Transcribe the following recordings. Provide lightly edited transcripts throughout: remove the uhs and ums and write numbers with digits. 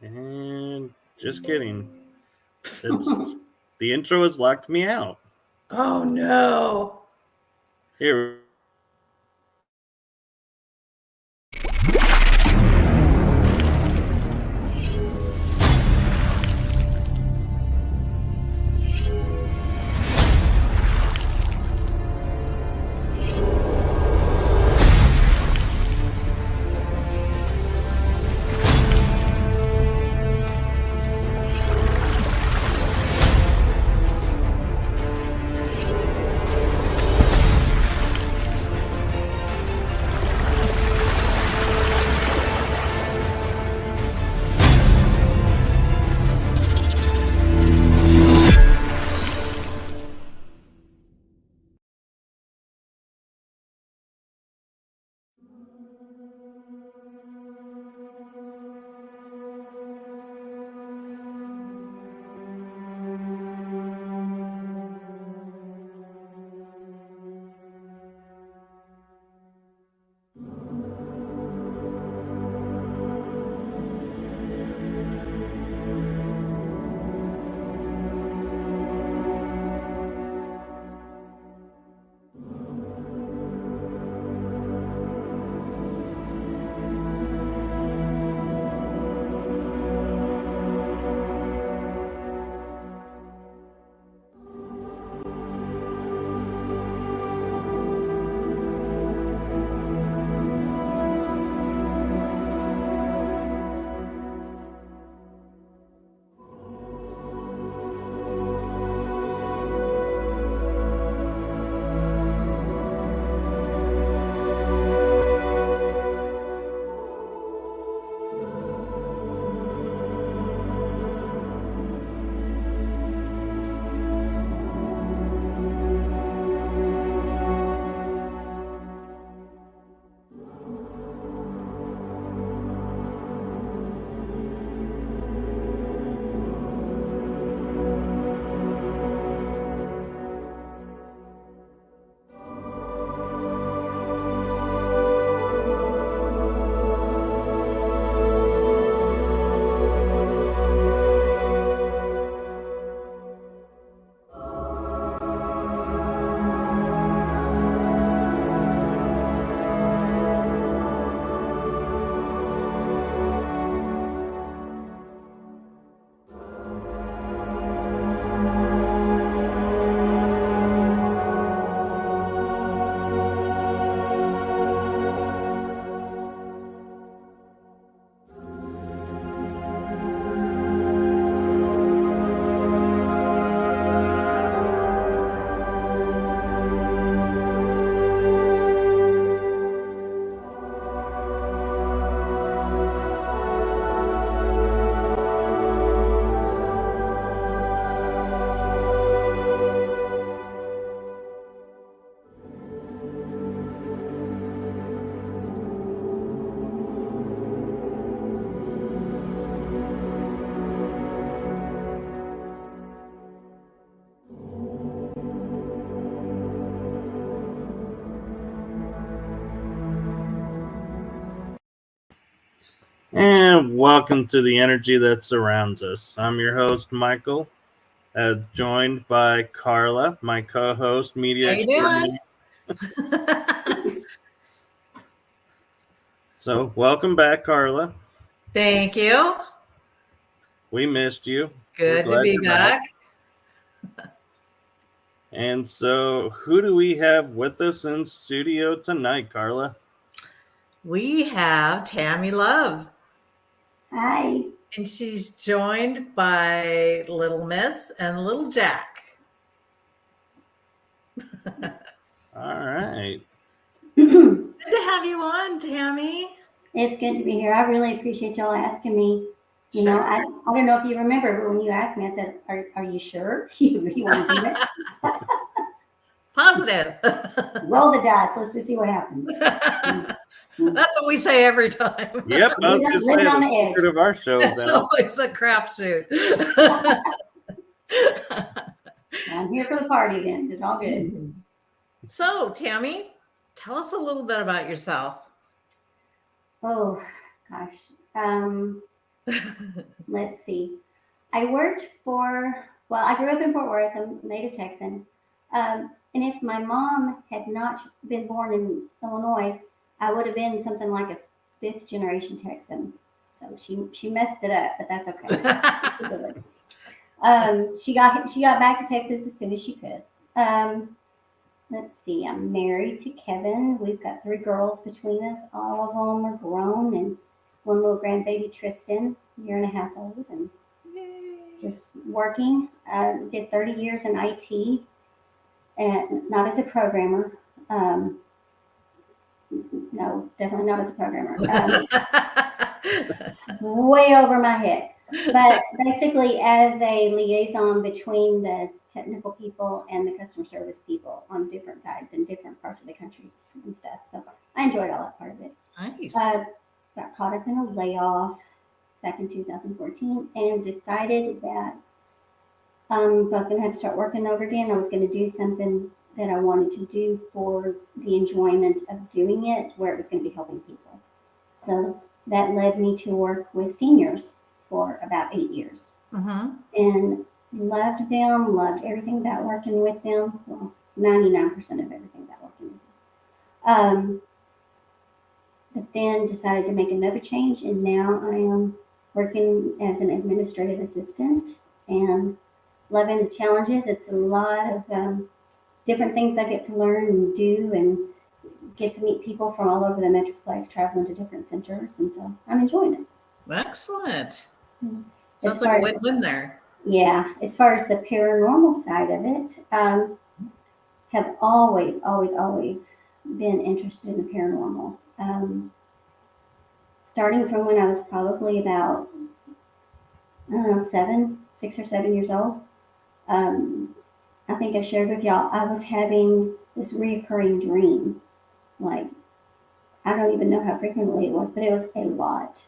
And just kidding. The intro has locked me out. Oh no. Here. And welcome to the energy that surrounds us. I'm your host, Michael, joined by Carla, my co-host, media How you extraordinaire. doing? So, welcome back, Carla. Thank you. We missed you. Good to be back. And so, who do we have with us in studio tonight, Carla? We have Tammy Love. Hi. And she's joined by Little Miss and Little Jack. All right. Good to have you on, Tammy. It's good to be here. I really appreciate y'all asking me. You know, I don't know if you remember, but when you asked me, I said, are you sure you really want to do it? Positive. Roll the dice. Let's just see what happens. That's what we say every time. Yep, I was just saying on the the secret of our show. It's always a crapshoot. I'm here for the party then. It's all good. So, Tammy, tell us a little bit about yourself. Oh, gosh. Let's see. I worked I grew up in Fort Worth. I'm a native Texan. And if my mom had not been born in Illinois, I would have been something like a fifth generation Texan. So she messed it up, but that's okay. She got back to Texas as soon as she could. Let's see. I'm married to Kevin. We've got 3 girls between us. All of them are grown, and one little grandbaby, Tristan, a year and a half old, and just working. Did 30 years in IT, and not as a programmer. No, definitely not as a programmer. Way over my head. But basically, as a liaison between the technical people and the customer service people on different sides in different parts of the country and stuff. So I enjoyed all that part of it. Nice. Got caught up in a layoff back in 2014 and decided that I was going to have to start working over again. I was going to do something that I wanted to do for the enjoyment of doing it, where it was going to be helping people. So that led me to work with seniors for about 8 years. And loved them, loved everything about working with them. Well, 99% of everything about working with them. But then decided to make another change, and now I am working as an administrative assistant and loving the challenges. It's a lot of different things I get to learn and do, and get to meet people from all over the Metroplex, traveling to different centers, and so I'm enjoying it. Excellent. Mm. Sounds like a win-win there. Yeah, as far as the paranormal side of it, have always been interested in the paranormal. Starting from when I was probably about, I don't know, 6 or 7 years old. I think I shared with y'all, I was having this reoccurring dream. Like, I don't even know how frequently it was, but it was a lot.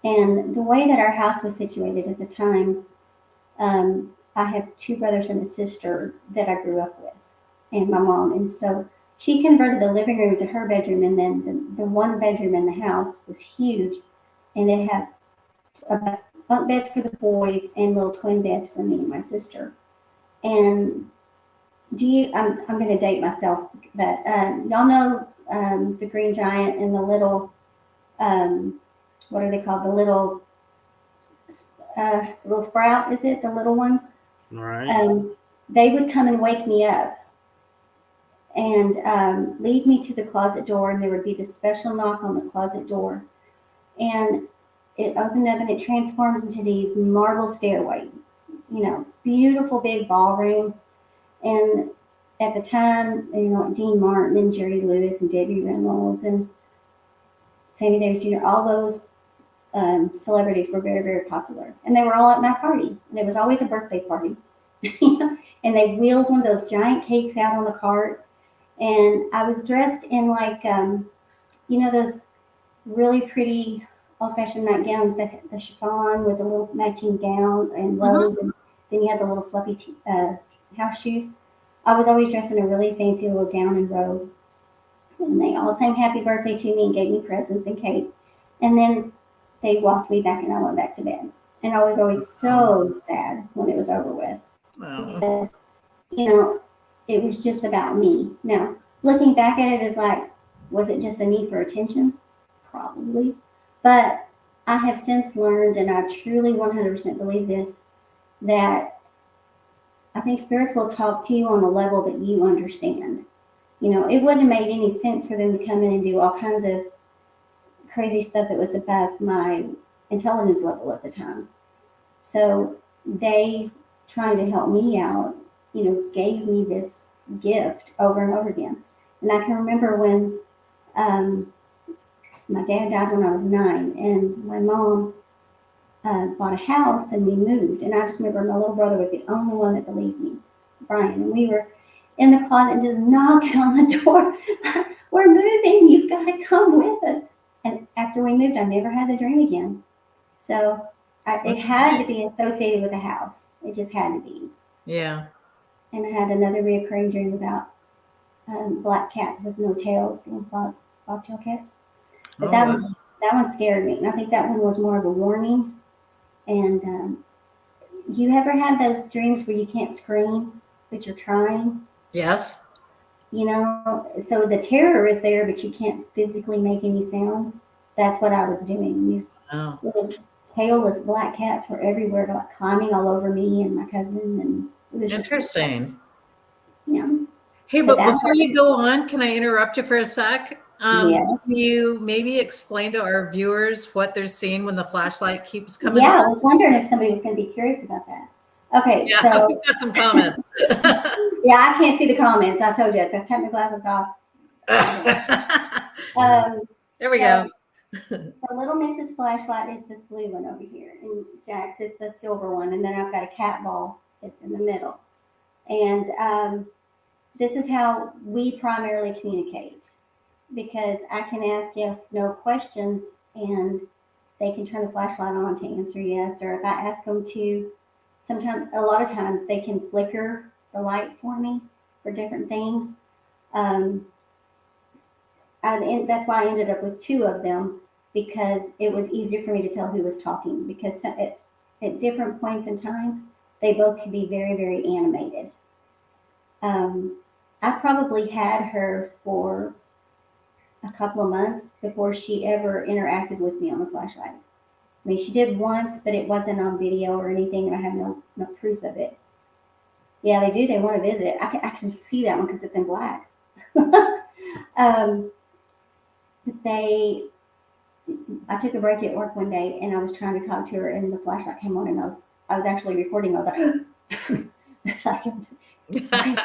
And the way that our house was situated at the time, I have 2 brothers and a sister that I grew up with, and my mom. And so she converted the living room to her bedroom, and then the one bedroom in the house was huge, and it had bunk beds for the boys and little twin beds for me and my sister. And I'm going to date myself, but y'all know the green giant and the little, what are they called? The little sprout, is it? The little ones? Right. They would come and wake me up and lead me to the closet door, and there would be this special knock on the closet door. And it opened up and it transformed into these marble stairway, beautiful big ballroom. And at the time, Dean Martin and Jerry Lewis and Debbie Reynolds and Sammy Davis Jr., all those celebrities were very, very popular. And they were all at my party. And it was always a birthday party. And they wheeled one of those giant cakes out on the cart. And I was dressed in like, those really pretty old-fashioned nightgowns, the chiffon with the little matching gown and robe. And then you had the little fluffy house shoes. I was always dressed in a really fancy little gown and robe. And they all sang happy birthday to me and gave me presents and cake. And then they walked me back and I went back to bed. And I was always so sad when it was over with. Because, it was just about me. Now, looking back at it is like, was it just a need for attention? Probably. But I have since learned, and I truly 100% believe this, that I think spirits will talk to you on a level that you understand. It wouldn't have made any sense for them to come in and do all kinds of crazy stuff that was above my intelligence level at the time. So they, trying to help me out, gave me this gift over and over again. And I can remember when my dad died when I was 9, and my mom bought a house and we moved. And I just remember my little brother was the only one that believed me, Brian. And we were in the closet just knocking on the door. We're moving. You've got to come with us. And after we moved, I never had the dream again. So it had to be associated with a house. It just had to be. Yeah. And I had another reoccurring dream about black cats with no tails, little bobtail cats. But that one scared me. And I think that one was more of a warning And you ever had those dreams where you can't scream, but you're trying? Yes. So the terror is there, but you can't physically make any sounds. That's what I was doing. These Oh. little tailless black cats were everywhere, like climbing all over me and my cousin, and it was Interesting. yeah. Hey, But but before you go on, can I interrupt you for a sec? Yeah. Can you maybe explain to our viewers what they're seeing when the flashlight keeps coming Yeah, I on? was wondering if somebody was going to be curious about that. Okay, Yeah, so we've got some comments. yeah, I can't see the comments. I told you, I took my glasses off. There we So go. the little Mrs. Flashlight is this blue one over here, and Jack's is the silver one, and then I've got a cat ball that's in the middle. And this is how we primarily communicate, because I can ask yes, no questions, and they can turn the flashlight on to answer yes. Or if I ask them to, sometimes, a lot of times, they can flicker the light for me for different things. That's why I ended up with two of them, because it was easier for me to tell who was talking, because it's at different points in time, they both could be very, very animated. I probably had her for a couple of months before she ever interacted with me on the flashlight. I mean, she did once, but it wasn't on video or anything, and I have no proof of it. Yeah, they do. They want to visit. I can see that one because it's in black. I took a break at work one day, and I was trying to talk to her, and the flashlight came on, and I was actually recording. I was like, like,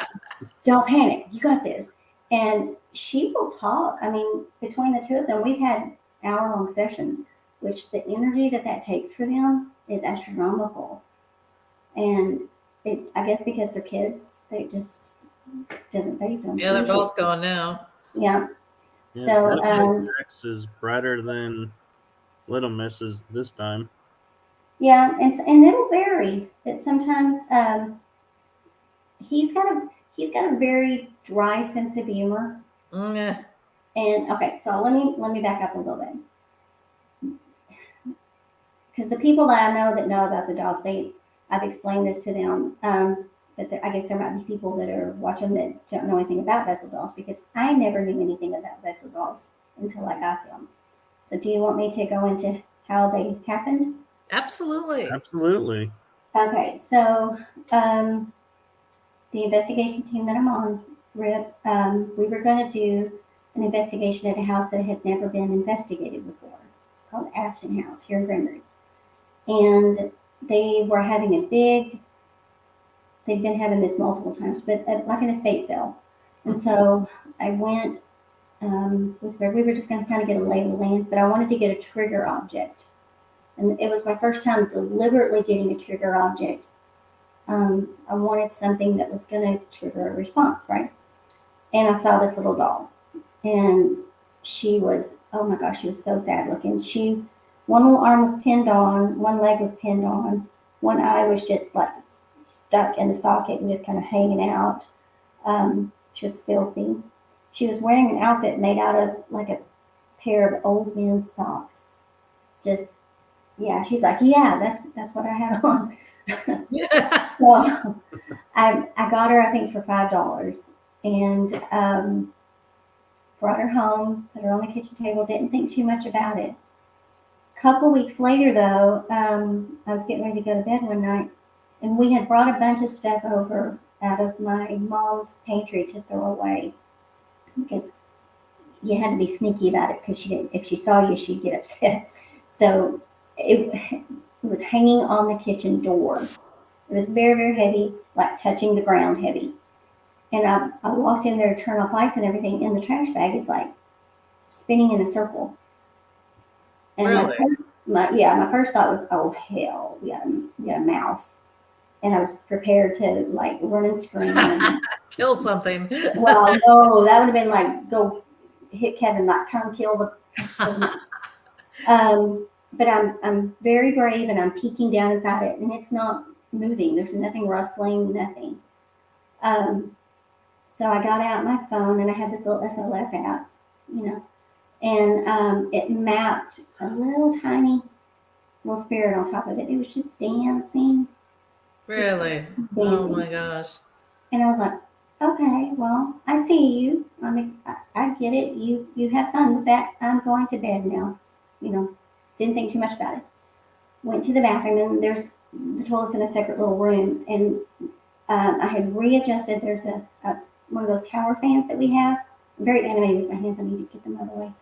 don't panic. You got this. And she will talk. I mean, between the two of them, we've had hour-long sessions, which the energy that takes for them is astronomical. And I guess because they're kids, they just doesn't faze them. Yeah, they're both going now. Yeah. Yeah, So X is brighter than Little Misses this time. yeah, and it'll vary. That sometimes he's got a very dry sense of humor. Yeah. And okay, so let me back up a little bit, because the people that I know about the dolls, I've explained this to them. But I guess there might be people that are watching that don't know anything about vessel dolls, because I never knew anything about vessel dolls until I got them. So do you want me to go into how they happened? Absolutely. Absolutely. Okay, so the investigation team that I'm on, RIP, we were going to do an investigation at a house that had never been investigated before, called Aston House here in Gregory. And they were having they'd been having this multiple times, but like an estate sale. And so I went with where we were just going to kind of get a lay of the land, but I wanted to get a trigger object. And it was my first time deliberately getting a trigger object. I wanted something that was going to trigger a response, right? And I saw this little doll, and she was, oh my gosh, she was so sad looking. One little arm was pinned on, one leg was pinned on, one eye was just like stuck in the socket and just kind of hanging out. She was filthy. She was wearing an outfit made out of like a pair of old men's socks. Just, yeah, she's like, yeah, that's what I had on. So I got her, I think, for $5, and brought her home, put her on the kitchen table, didn't think too much about it. A couple weeks later, though, I was getting ready to go to bed one night, and we had brought a bunch of stuff over out of my mom's pantry to throw away, because you had to be sneaky about it, because if she saw you, she'd get upset. So it was hanging on the kitchen door. It was very, very heavy, like touching the ground heavy. And I walked in there to turn off lights and everything, and the trash bag is like spinning in a circle. And Really? my first thought was, oh hell, we got a mouse. And I was prepared to like run and scream. And, Kill something. well, no, that would have been like, go hit Kevin, like come kill the but I'm very brave, and I'm peeking down inside it, and it's not moving. There's nothing rustling, nothing. So I got out my phone, and I had this little SOS app, and it mapped a little tiny little spirit on top of it. It was just dancing. Really? Dancing. Oh my gosh. And I was like, okay, well, I see you. I get it. You have fun with that. I'm going to bed now. Didn't think too much about it. Went to the bathroom, and there's the toilet's in a separate little room. And I had readjusted. There's one of those tower fans that we have. I'm very animated with my hands. I need to get them out of the way.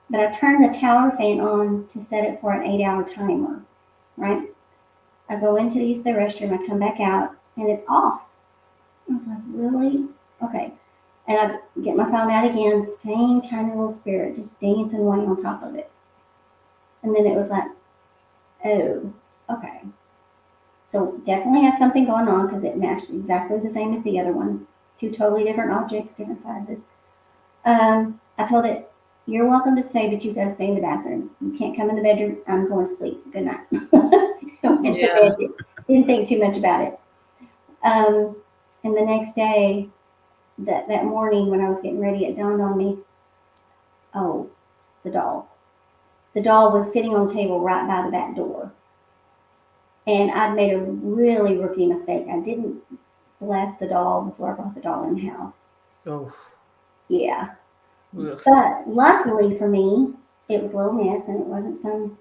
But I turned the tower fan on to set it for an 8-hour timer, right? I go in to use the restroom. I come back out, and it's off. I was like, really? Okay. And I get my phone out again, same tiny little spirit, just dancing away on top of it. And then it was like, oh, okay. So definitely have something going on because it matched exactly the same as the other one. 2 totally different objects, different sizes. I told it, you're welcome to stay, but you've got to stay in the bathroom. You can't come in the bedroom. I'm going to sleep. Good night. Went to bed. Didn't think too much about it. And the next day, that morning when I was getting ready, it dawned on me, oh, the doll. The doll was sitting on the table right by the back door. And I'd made a really rookie mistake. I didn't bless the doll before I brought the doll in the house. Oh. Yeah. Ugh. But luckily for me, it was Little Miss, and it wasn't some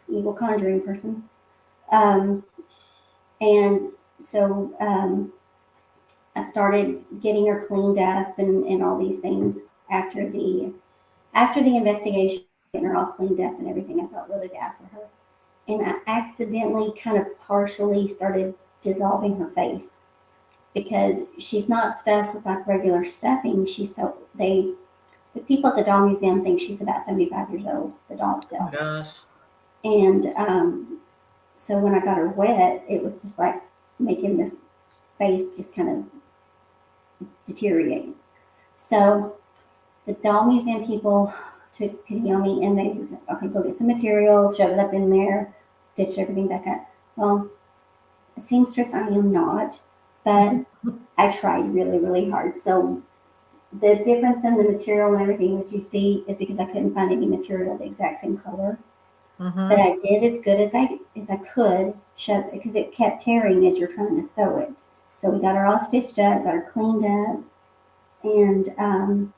evil conjuring person. And so I started getting her cleaned up and all these things after the investigation, getting her all cleaned up and everything. I felt really bad for her. And I accidentally kind of partially started dissolving her face because she's not stuffed with like regular stuffing. The people at the doll museum think she's about 75 years old, the doll itself. Oh gosh. And so when I got her wet, it was just like making this face just kind of deteriorate. So the doll museum people took pity on me, and they said, okay, go get some material, shove it up in there, stitch everything back up. Well, a seamstress I am not, but I tried really, really hard. So the difference in the material and everything that you see is because I couldn't find any material the exact same color. Mm-hmm. But I did as good as I could shove, because it kept tearing as you're trying to sew it. So we got her all stitched up, got her cleaned up, and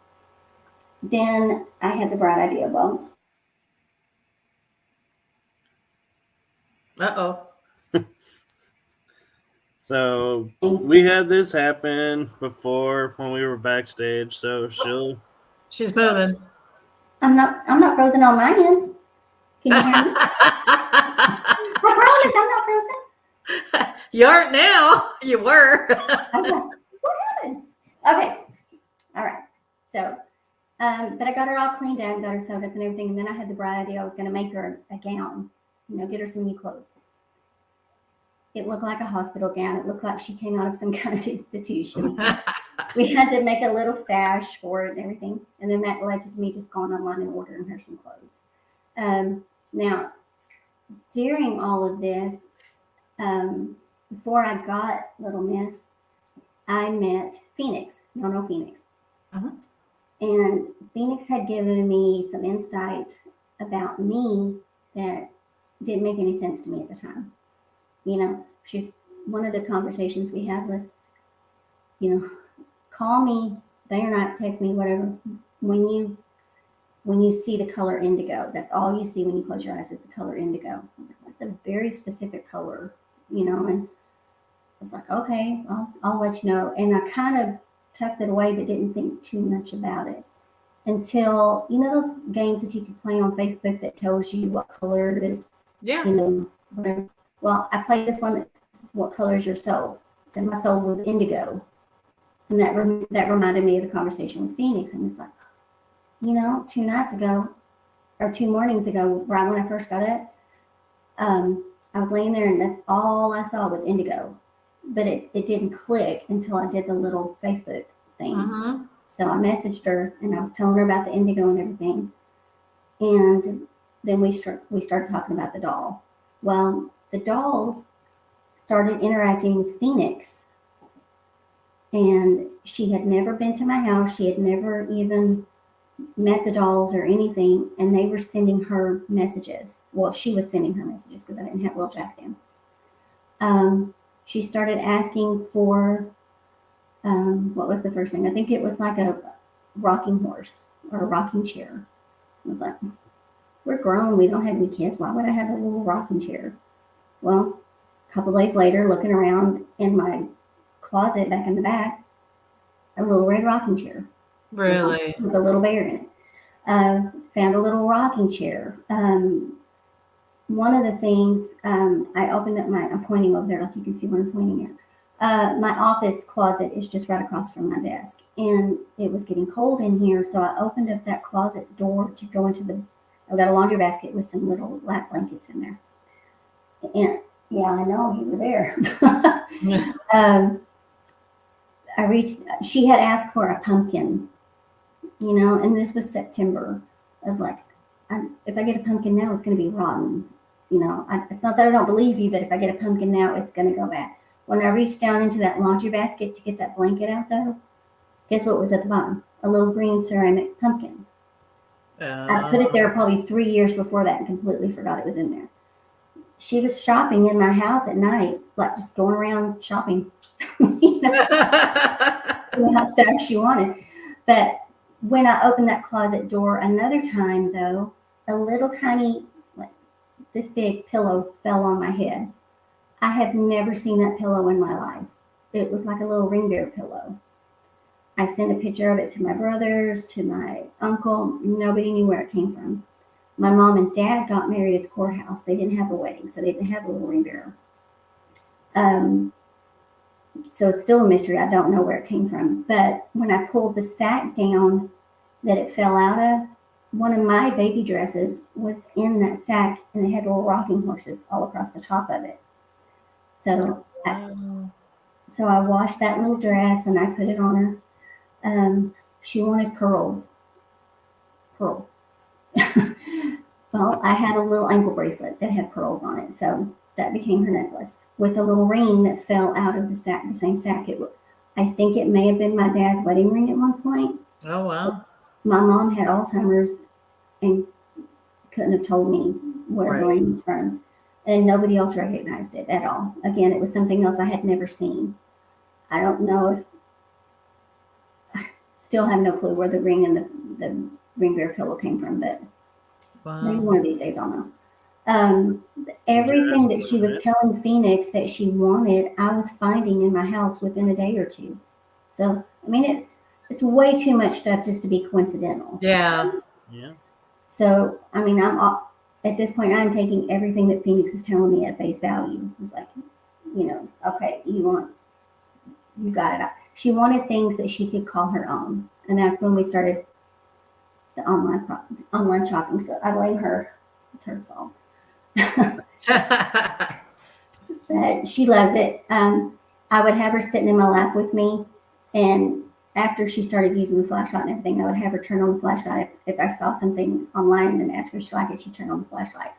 then I had the bright idea. Well, Uh-oh. So we had this happen before when we were backstage. So She's moving. I'm not frozen on my end. Can you hear me? I promise I'm not frozen. You aren't now. You were. Okay. What happened? Okay. All right. So, but I got her all cleaned up, got her sewed up and everything. And then I had the bright idea I was going to make her a gown, get her some new clothes. It looked like a hospital gown. It looked like she came out of some kind of institution. So we had to make a little sash for it and everything. And then that led to me just going online and ordering her some clothes. Now, during all of this, before I got Little Miss, I met Phoenix. Y'all know Phoenix. Uh-huh. And Phoenix had given me some insight about me that didn't make any sense to me at the time. She's one of the conversations we had was, call me day or night, text me, whatever, when you see the color indigo. That's all you see when you close your eyes is the color indigo. I was like, that's a very specific color, and I was like, okay, well, I'll let you know. And I kind of tucked it away, but didn't think too much about it until, those games that you can play on Facebook that tells you what color it is. Yeah. Whatever. Well, I played this one that says, what color is your soul? So my soul was indigo. And that reminded me of the conversation with Phoenix. And it's like, 2 nights ago, or 2 mornings ago, right when I first got it, I was laying there and that's all I saw was indigo. But it didn't click until I did the little Facebook thing. Uh-huh. So I messaged her and I was telling her about the indigo and everything. And then we started talking about the doll. Well, the dolls started interacting with Phoenix. And she had never been to my house. She had never even met the dolls or anything, and they were sending her messages. Well, she was sending her messages because I didn't have Will Jack then. She started asking for, what was the first thing? I think it was like a rocking horse or a rocking chair. I was like, we're grown. We don't have any kids. Why would I have a little rocking chair? Well, a couple days later, looking around in my closet back in the back, a little red rocking chair. Really? With a little bear in it. Found a little rocking chair. One of the things, I opened up I'm pointing over there like you can see where I'm pointing at. My office closet is just right across from my desk. And it was getting cold in here, so I opened up that closet door to go into I got a laundry basket with some little lap blankets in there. And yeah, I know, you were there. She had asked for a pumpkin, and this was September. I was like, if I get a pumpkin now, it's going to be rotten. It's not that I don't believe you, but if I get a pumpkin now, it's going to go bad. When I reached down into that laundry basket to get that blanket out, though, guess what was at the bottom? A little green ceramic pumpkin. I put it there probably 3 years before that and completely forgot it was in there. She was shopping in my house at night, like just going around shopping. How stuff she wanted. But when I opened that closet door another time, though, a little tiny, like this big pillow fell on my head. I have never seen that pillow in my life. It was like a little reindeer pillow. I sent a picture of it to my brothers, to my uncle. Nobody knew where it came from. My mom and dad got married at the courthouse. They didn't have a wedding, so they didn't have a little reindeer. So it's still a mystery. I don't know where it came from. But when I pulled the sack down that it fell out of, one of my baby dresses was in that sack, and it had little rocking horses all across the top of it. So I washed that little dress and I put it on her. She wanted pearls. Well, I had a little ankle bracelet that had pearls on it, so that became her necklace with a little ring that fell out of the sack, the same sack. I think it may have been my dad's wedding ring at one point. Oh, wow. My mom had Alzheimer's and couldn't have told me where the ring was from, and nobody else recognized it at all. Again, it was something else I had never seen. I don't know if still have no clue where the ring and the reindeer pillow came from, but maybe one of these days I'll know. Everything that she was telling Phoenix that she wanted, I was finding in my house within a day or two. So, I mean, it's way too much stuff just to be coincidental. Yeah. So, I mean, at this point, I'm taking everything that Phoenix is telling me at face value. It's like, okay, you got it. She wanted things that she could call her own. And that's when we started the online shopping. So I blame her. It's her fault. But she loves it. I would have her sitting in my lap with me. And after she started using the flashlight and everything, I would have her turn on the flashlight. If I saw something online and asked her if she liked it, she'd turn on the flashlight.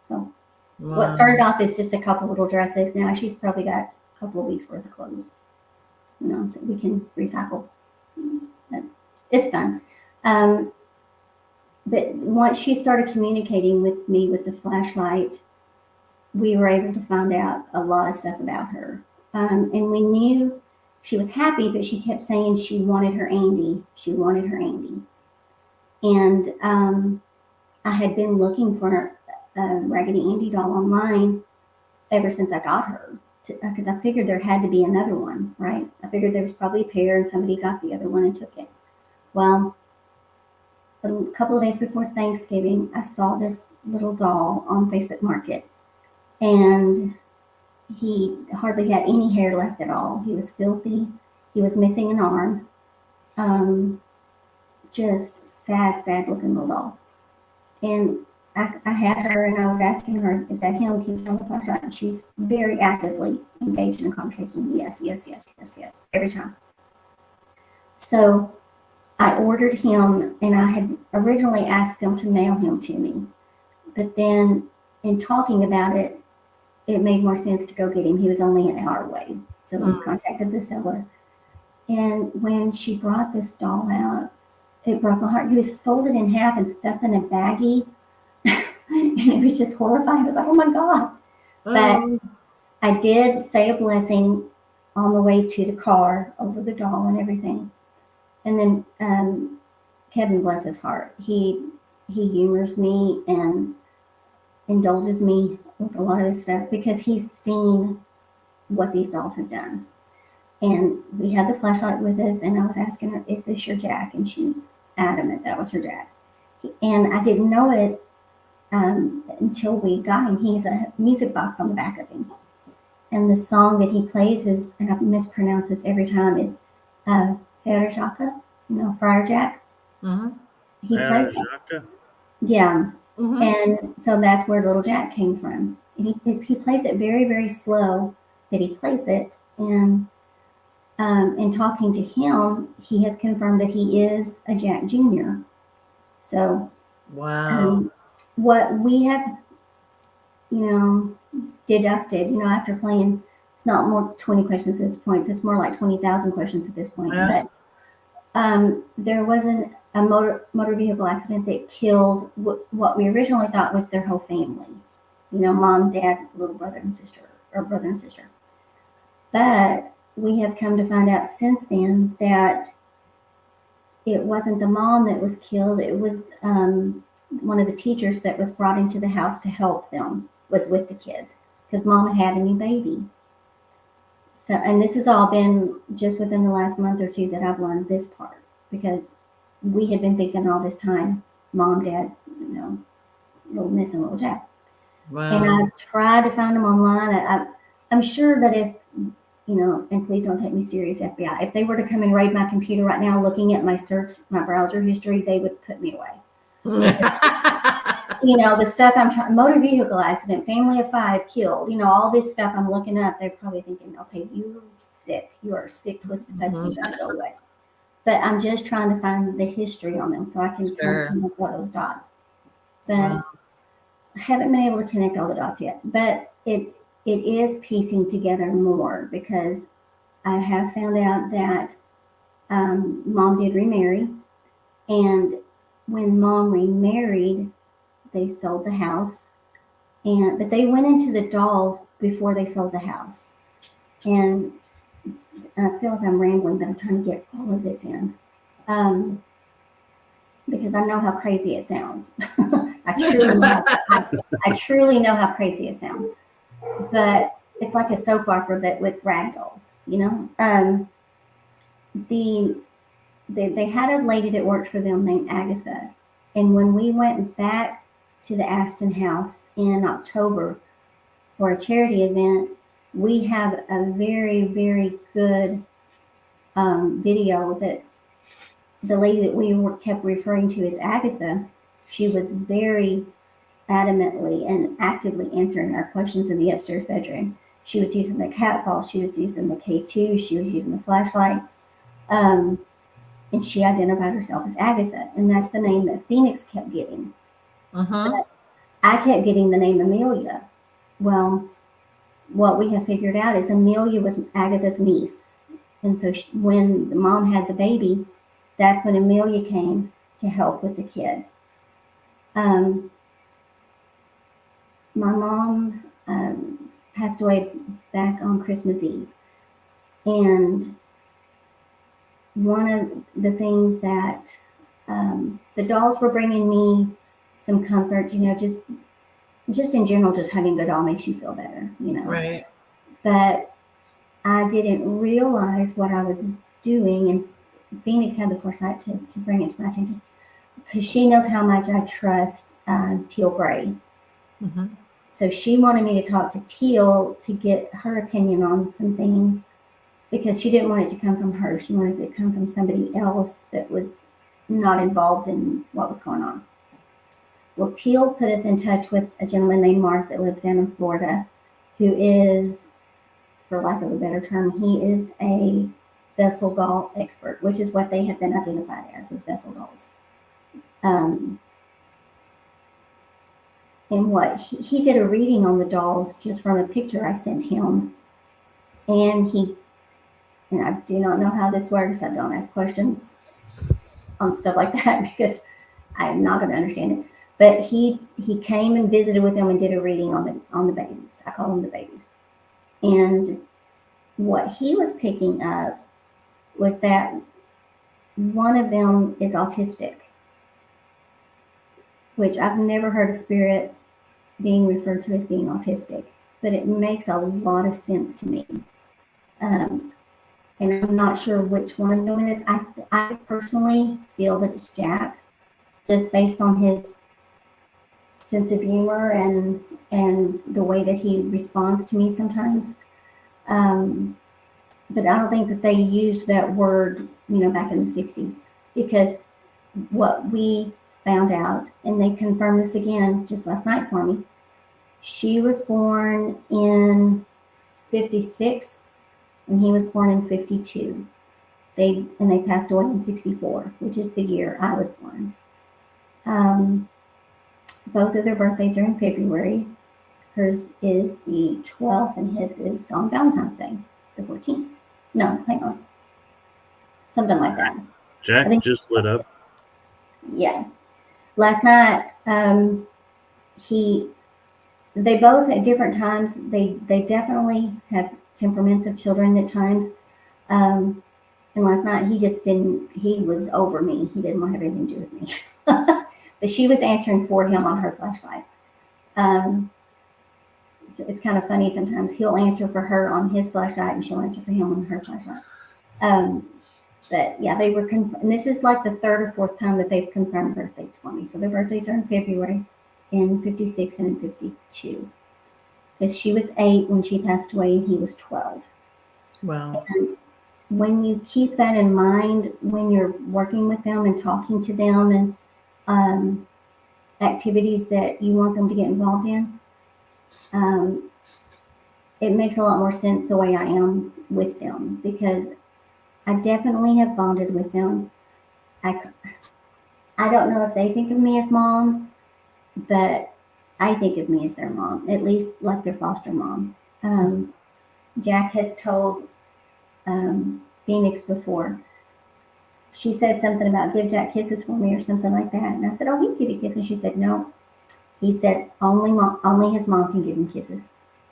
So what started off is just a couple little dresses. Now she's probably got a couple of weeks worth of clothes. That we can recycle. But it's fun. But once she started communicating with me with the flashlight, we were able to find out a lot of stuff about her. And we knew she was happy, but she kept saying she wanted her Andy. She wanted her Andy. And I had been looking for a Raggedy Andy doll online ever since I got her. Because I figured there had to be another one, right? I figured there was probably a pair and somebody got the other one and took it. Well, a couple of days before Thanksgiving, I saw this little doll on Facebook Market, and he hardly had any hair left at all. He was filthy. He was missing an arm. Just sad looking little doll. And I had her and I was asking her, is that him? Keep on the flashlight. And she's very actively engaged in a conversation. Yes, every time. So I ordered him, and I had originally asked them to mail him to me. But then in talking about it, it made more sense to go get him. He was only an hour away. So we contacted the seller. And when she brought this doll out, it broke my heart. He was folded in half and stuffed in a baggie. And it was just horrifying. I was like, oh my God. But I did say a blessing on the way to the car over the doll and everything. And then Kevin, bless his heart, he humors me and indulges me with a lot of this stuff because he's seen what these dolls have done. And we had the flashlight with us, and I was asking her, is this your Jack? And she was adamant that was her Jack. And I didn't know it until we got him. He has a music box on the back of him. And the song that he plays is, and I mispronounce this every time, is Ferrajaka, Friar Jack. Mm-hmm. He plays that. Yeah. Mm-hmm. And so that's where Little Jack came from. And he plays it very, very slow, but he plays it. And in talking to him, he has confirmed that he is a Jack Jr. So, wow. What we have, deducted, after playing, it's not more 20 questions at this point. It's more like 20,000 questions at this point. Yeah. But there wasn't a motor vehicle accident that killed what we originally thought was their whole family. Mom, dad, little brother and sister, or brother and sister. But we have come to find out since then that it wasn't the mom that was killed. It was one of the teachers that was brought into the house to help them was with the kids because mom had a new baby. So, and this has all been just within the last month or two that I've learned this part because we had been thinking all this time, mom, dad, Little Miss and Little Jack. Wow. And I tried to find them online. I'm sure that if, and please don't take me serious, FBI, if they were to come and raid my computer right now looking at my browser history, they would put me away. The stuff I'm trying, motor vehicle accident, family of 5 killed, all this stuff I'm looking up, they're probably thinking, okay, you're sick. You are sick, twisted, you gotta go away. But I'm just trying to find the history on them so I can come up with those dots. But I haven't been able to connect all the dots yet. But it is piecing together more because I have found out that mom did remarry. And when mom remarried, they sold the house. But they went into the dolls before they sold the house. And I feel like I'm rambling, but I'm trying to get all of this in. Because I know how crazy it sounds. I truly know how crazy it sounds. But it's like a soap opera, but with rag dolls, They had a lady that worked for them named Agatha. And when we went back to the Aston house in October for a charity event, we have a very, very good video that the lady that we kept referring to as Agatha, she was very adamantly and actively answering our questions in the upstairs bedroom. She was using the cat ball. She was using the K2. She was using the flashlight. And she identified herself as Agatha. And that's the name that Phoenix kept getting. But I kept getting the name Amelia. Well, what we have figured out is Amelia was Agatha's niece. And so when the mom had the baby, that's when Amelia came to help with the kids. My mom passed away back on Christmas Eve. And one of the things that the dolls were bringing me some comfort, just in general, just hugging a doll makes you feel better, Right. But I didn't realize what I was doing, and Phoenix had the foresight to bring it to my attention because she knows how much I trust Teal Gray. Mm-hmm. So she wanted me to talk to Teal to get her opinion on some things because she didn't want it to come from her. She wanted it to come from somebody else that was not involved in what was going on. Well, Teal put us in touch with a gentleman named Mark that lives down in Florida, who is, for lack of a better term, he is a vessel doll expert, which is what they have been identified as vessel dolls. And what he did a reading on the dolls just from a picture I sent him. And I do not know how this works. I don't ask questions on stuff like that because I'm not going to understand it. But he came and visited with them and did a reading on the babies. I call them the babies. And what he was picking up was that one of them is autistic, which I've never heard a spirit being referred to as being autistic, but it makes a lot of sense to me. And I'm not sure which one of them it is. I personally feel that it's Jack, just based on his sense of humor and the way that he responds to me sometimes. But I don't think that they used that word, back in the 60s, because what we found out, and they confirmed this again just last night for me, she was born in 56 and he was born in 52. They passed away in 64, which is the year I was born. Both of their birthdays are in February. Hers is the 12th and his is on Valentine's Day, the 14th. No, hang on. Something like that. Jack just lit up. Yeah. Last night, they both at different times, they definitely have temperaments of children at times. And last night he was over me. He didn't want to have anything to do with me. But she was answering for him on her flashlight. It's kind of funny sometimes. He'll answer for her on his flashlight and she'll answer for him on her flashlight. But yeah, they were, and this is like the third or fourth time that they've confirmed birthdays for me. So their birthdays are in February, in 56 and in 52. Because she was 8 when she passed away and he was 12. Wow. And when you keep that in mind, when you're working with them and talking to them and activities that you want them to get involved in, it makes a lot more sense the way I am with them, because I definitely have bonded with them. I don't know if they think of me as mom, but I think of me as their mom, at least like their foster mom. Jack has told Phoenix before. She said something about give Jack kisses for me or something like that. And I said, oh, he'll give you kisses. And she said, no. He said only his mom can give him kisses.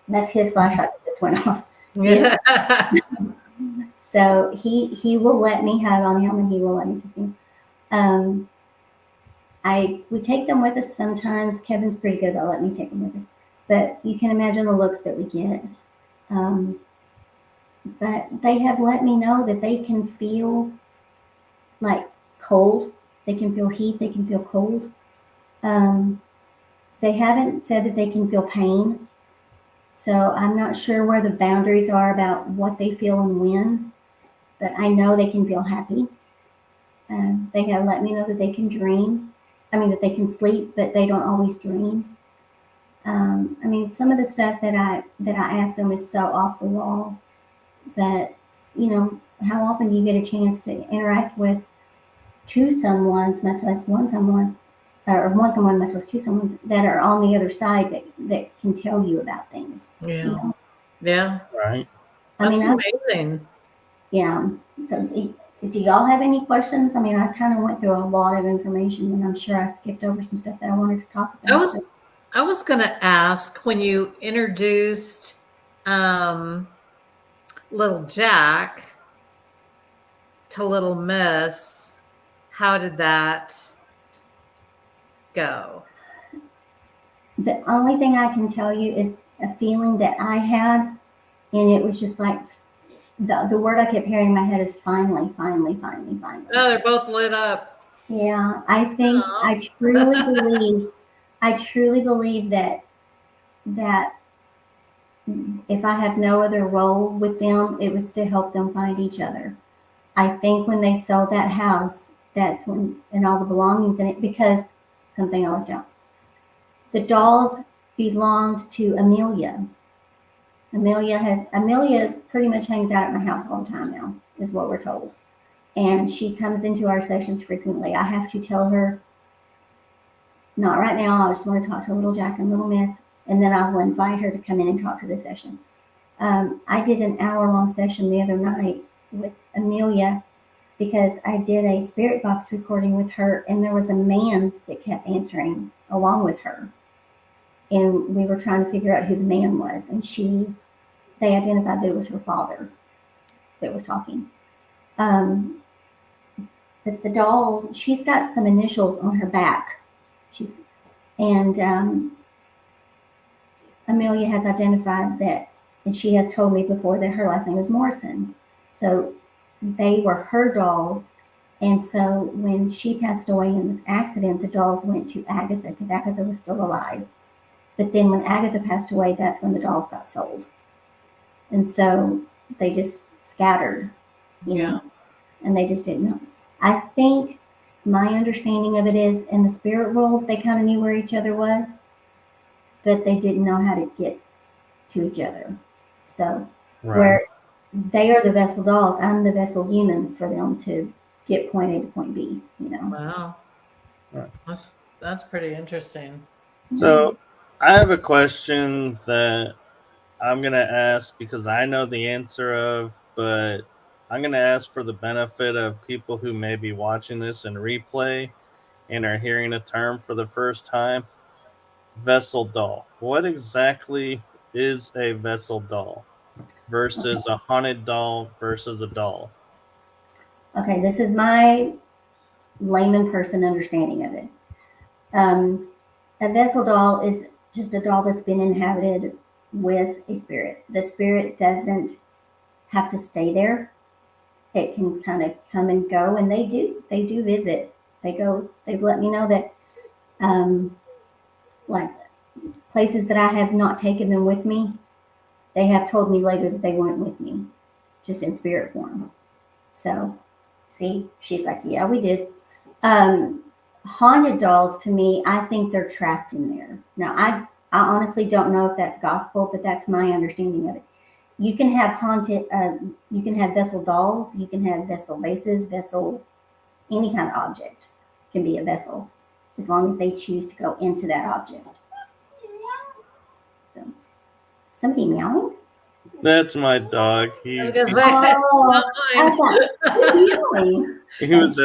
And that's his flashlight that just went off. Yeah. So he will let me hug on him and he will let me kiss him. We take them with us sometimes. Kevin's pretty good about letting me take them with us. But you can imagine the looks that we get. But they have let me know that they can feel like cold. They can feel heat. They can feel cold. They haven't said that they can feel pain. So I'm not sure where the boundaries are about what they feel and when. But I know they can feel happy. They have let me know that they can dream. That they can sleep, but they don't always dream. Some of the stuff that I ask them is so off the wall. But, how often do you get a chance to interact with two someones, much less one someone, or one someone, much less two someones that are on the other side that can tell you about things? Yeah. Yeah. Right. That's amazing. Yeah. So do y'all have any questions? I kind of went through a lot of information and I'm sure I skipped over some stuff that I wanted to talk about. I was going to ask, when you introduced little Jack to little Miss, how did that go? The only thing I can tell you is a feeling that I had, and it was just like the word I kept hearing in my head is finally, finally, finally, finally. Oh, they're both lit up. Yeah, I think I truly believe that if I have no other role with them, it was to help them find each other. I think when they sold that house, that's when, and all the belongings in it, because something I left out. The dolls belonged to Amelia. Amelia pretty much hangs out at my house all the time now, is what we're told. And she comes into our sessions frequently. I have to tell her, not right now, I just want to talk to little Jack and little Miss, and then I will invite her to come in and talk to the session. I did an hour-long session the other night with Amelia, because I did a spirit box recording with her, and there was a man that kept answering along with her. And we were trying to figure out who the man was, and they identified that it was her father that was talking. But the doll, she's got some initials on her back. Amelia has identified that, and she has told me before that her last name is Morrison. So they were her dolls. And so when she passed away in the accident, the dolls went to Agatha because Agatha was still alive. But then when Agatha passed away, that's when the dolls got sold. And so they just scattered, you know, and they just didn't know. I think my understanding of it is in the spirit world, they kind of knew where each other was, but they didn't know how to get to each other. So where they are the vessel dolls, I'm the vessel human for them to get point A to point B, you know. Wow. Right. That's pretty interesting. So I have a question that I'm going to ask because I know the answer of, but I'm going to ask for the benefit of people who may be watching this in replay and are hearing a term for the first time. Vessel doll. What exactly is a vessel doll versus a haunted doll versus a doll? Okay, this is my layman person understanding of it. A vessel doll is just a doll that's been inhabited with a spirit. The spirit doesn't have to stay there. It can kind of come and go, and they do visit. They've let me know that like places that I have not taken them with me, they have told me later that they went with me, just in spirit form. So see, she's like, yeah, we did. Haunted dolls, to me, I think they're trapped in there. Now, I honestly don't know if that's gospel, but that's my understanding of it. You can have you can have vessel dolls, you can have vessel vases, any kind of object can be a vessel, as long as they choose to go into that object. So, somebody meowing? That's my dog. He was at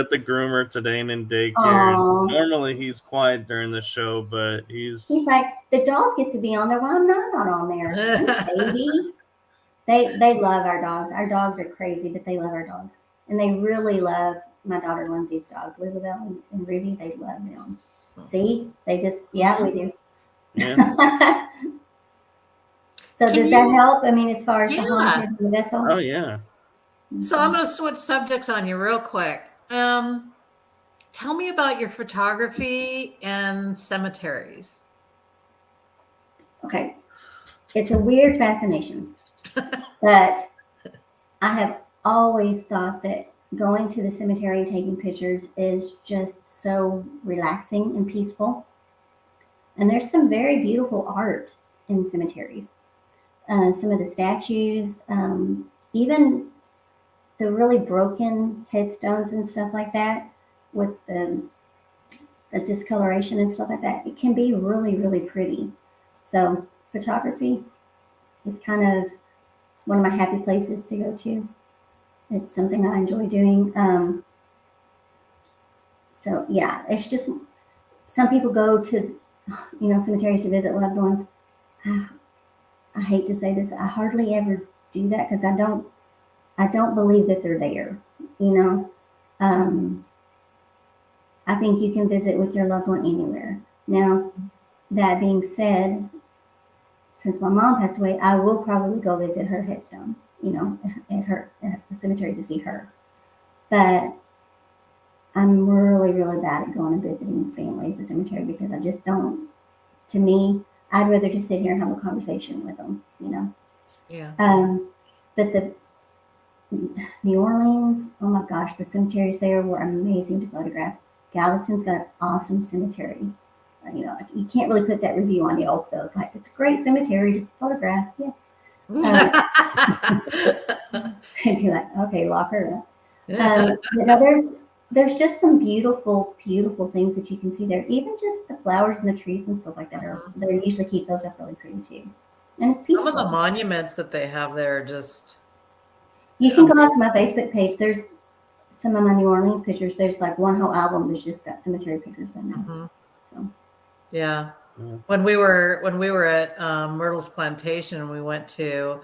the groomer today and in daycare. Normally he's quiet during the show, but he's like, the dolls get to be on there while I'm not on there. Baby. They love our dogs. Our dogs are crazy, but they love our dogs. And they really love my daughter Lindsay's dogs, Lilibel and Ruby. They love them. See? They just, yeah, we do. Yeah. So does that help? I mean, as far as the haunted and the vessel? Oh, yeah. So I'm going to switch subjects on you real quick. Tell me about your photography and cemeteries. Okay. It's a weird fascination, but I have always thought that going to the cemetery and taking pictures is just so relaxing and peaceful. And there's some very beautiful art in cemeteries. Some of the statues, even the really broken headstones and stuff like that, with the discoloration and stuff like that, it can be really, really pretty. So photography is kind of one of my happy places to go to. It's something I enjoy doing. So yeah, it's just, some people go to, cemeteries to visit loved ones. I hate to say this, I hardly ever do that because I don't believe that they're there. I think you can visit with your loved one anywhere. Now, that being said, since my mom passed away, I will probably go visit her headstone, at the cemetery to see her. But I'm really, really bad at going and visiting family at the cemetery because I just don't. To me, I'd rather just sit here and have a conversation with them, Yeah. But the New Orleans, oh my gosh, the cemeteries there were amazing to photograph. Galveston's got an awesome cemetery. You can't really put that review on Yelp, though. It's like, it's a great cemetery to photograph. Yeah. And be like, okay, lock her up. There's just some beautiful, beautiful things that you can see there. Even just the flowers and the trees and stuff like that they usually keep those up really pretty too. And it's peaceful. Some of the monuments that they have there are just. You can go out to my Facebook page. There's some of my New Orleans pictures. There's like one whole album that's just got cemetery pictures in it. Mhm. So Yeah. Yeah. When we were at Myrtle's Plantation, we went to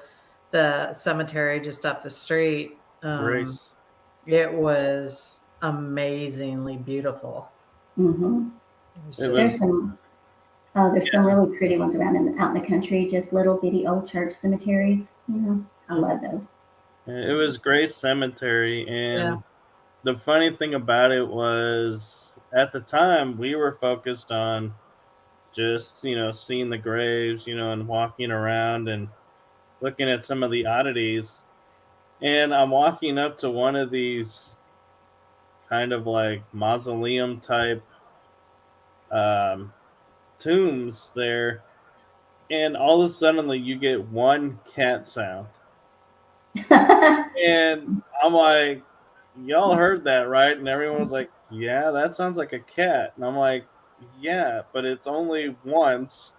the cemetery just up the street. Grace. It was amazingly beautiful. hmm It was It there's was just some really pretty ones around out in the country. Just little bitty old church cemeteries. I love those. it was Grace Cemetery, yeah. and the funny thing about it was at the time we were focused on just seeing the graves, and walking around and looking at some of the oddities. And I'm walking up to one of these kind of like mausoleum type um, tombs there, and all of a sudden you get one cat sound, and I'm like, "Y'all heard that, right?" And everyone's like, "Yeah, that sounds like a cat." And I'm like, "Yeah, but it's only once."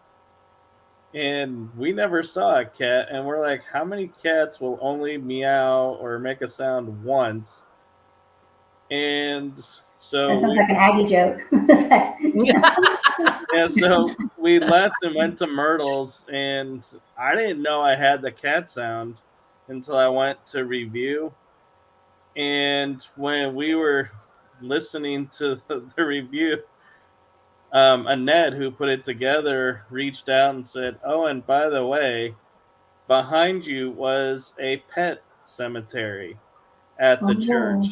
And we never saw a cat, and we're like, how many cats will only meow or make a sound once? And That so sounds we like an Aggie joke. It's like, yeah, so we left and went to Myrtle's, and I didn't know I had the cat sound until I went to review. And when we were listening to the review, Annette, who put it together, reached out and said, "Oh, and by the way, behind you was a pet cemetery at the oh, church."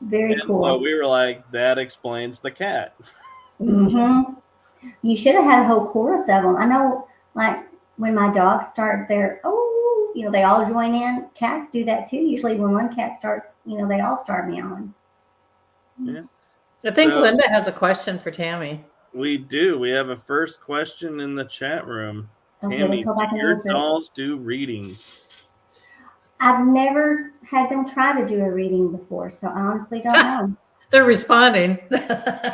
very And so cool. we were like, that explains the cat. hmm You should have had a whole chorus of them. I know, like when my dogs start their they all join in. Cats do that too. Usually, when one cat starts, they all start meowing. Yeah. I think So Linda has a question for Tammy. we do. We have a first question in the chat room. Okay, let's Tammy, hope do I can your answer it. dolls do readings? I've never had them try to do a reading before, so I honestly don't know. They're responding.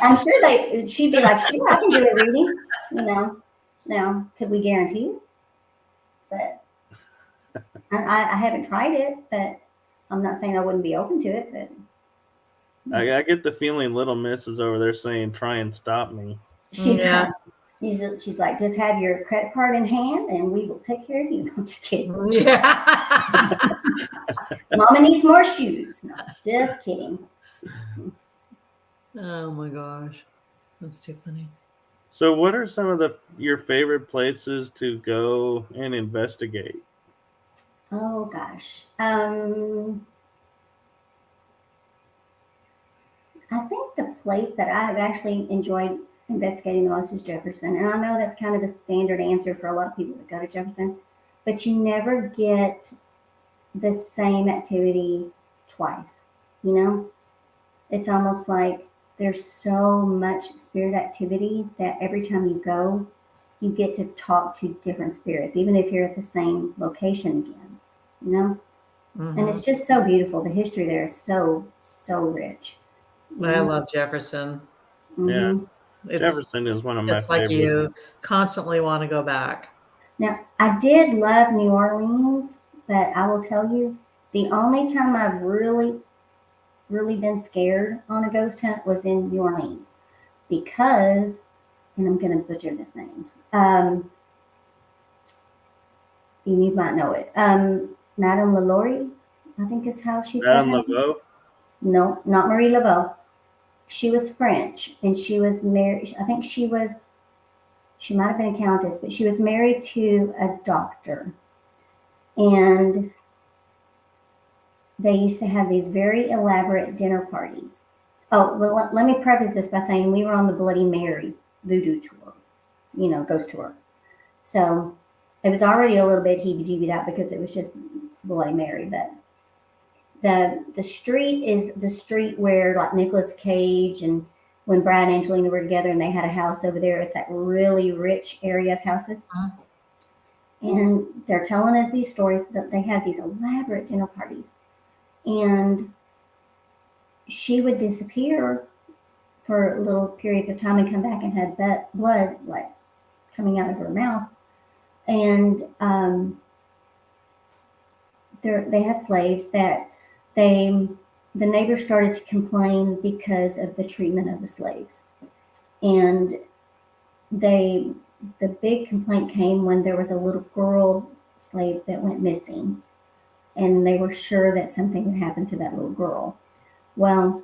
I'm sure she'd be like, sure, I can do a reading. Now, could we guarantee it? But I haven't tried it, but I'm not saying I wouldn't be open to it. But I get the feeling Little Miss is over there saying, try and stop me. she's Yeah. she's like, just have your credit card in hand, and we will take care of you. I'm just kidding. Yeah. Mama needs more shoes. No, just kidding. Oh my gosh. That's too funny. So, what are some of your favorite places to go and investigate? Oh gosh. I think the place that I have actually enjoyed investigating the most is Jefferson. And I know that's kind of a standard answer for a lot of people that go to Jefferson, but you never get the same activity twice. It's almost like there's so much spirit activity that every time you go, you get to talk to different spirits, even if you're at the same location again, And it's just so beautiful. The history there is so, so rich. I love Jefferson. Yeah, hmm Jefferson is one of my It's like favorites. you constantly want to go back. Now, I did love New Orleans, but I will tell you, the only time I've really, really been scared on a ghost hunt was in New Orleans because, and I'm going to butcher this name, you might know it. Madame LaLaurie, I think is how she said Madame her name. Laveau? No, not Marie Laveau. She was French, and she was married. I think she might have been a countess, but she was married to a doctor. And they used to have these very elaborate dinner parties. Oh, well, let me preface this by saying we were on the Bloody Mary voodoo tour, ghost tour. So it was already a little bit heebie-jeebied out because it was just Bloody Mary. But the street is the street where like Nicolas Cage and when Brad and Angelina were together and they had a house over there. It's that really rich area of houses. And they're telling us these stories that they had these elaborate dinner parties. And she would disappear for little periods of time and come back and had blood like coming out of her mouth. And they had slaves that they the neighbors started to complain because of the treatment of the slaves. And the big complaint came when there was a little girl slave that went missing. And they were sure that something had happened to that little girl. Well,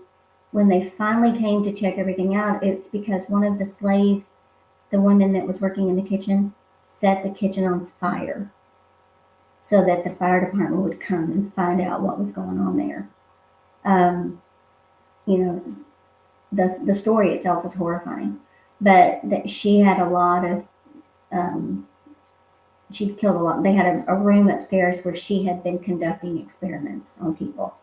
when they finally came to check everything out, it's because one of the slaves, the woman that was working in the kitchen, set the kitchen on fire so that the fire department would come and find out what was going on there. You know, the story itself was horrifying, but that she had a lot of, she'd killed a lot. They had a room upstairs where she had been conducting experiments on people.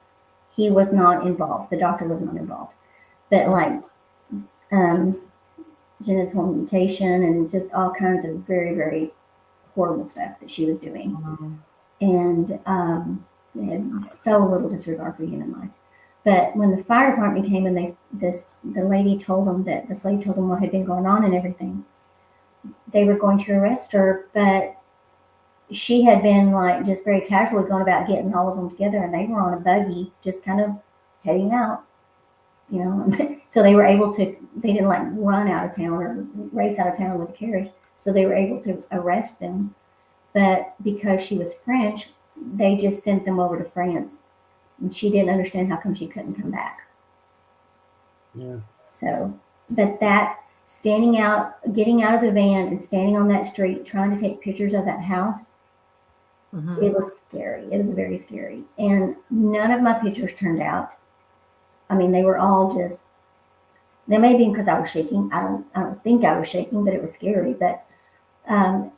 He was not involved. The doctor was not involved, but like genital mutation and just all kinds of very, very horrible stuff that she was doing. And they had so little disregard for human life. But when the fire department came and the lady told them that the slave told them what had been going on and everything, they were going to arrest her, but she had been like just very casually going about getting all of them together, and they were on a buggy just kind of heading out, you know. So they were able to, they didn't like run out of town or race out of town with a carriage, so they were able to arrest them. But because she was French, they just sent them over to France, and she didn't understand how come she couldn't come back. Yeah. So, but that standing out, getting out of the van and standing on that street, trying to take pictures of that house, it was scary. It was very scary. And none of my pictures turned out. I mean, they were all just, they may be because I was shaking. I don't think I was shaking, but it was scary. But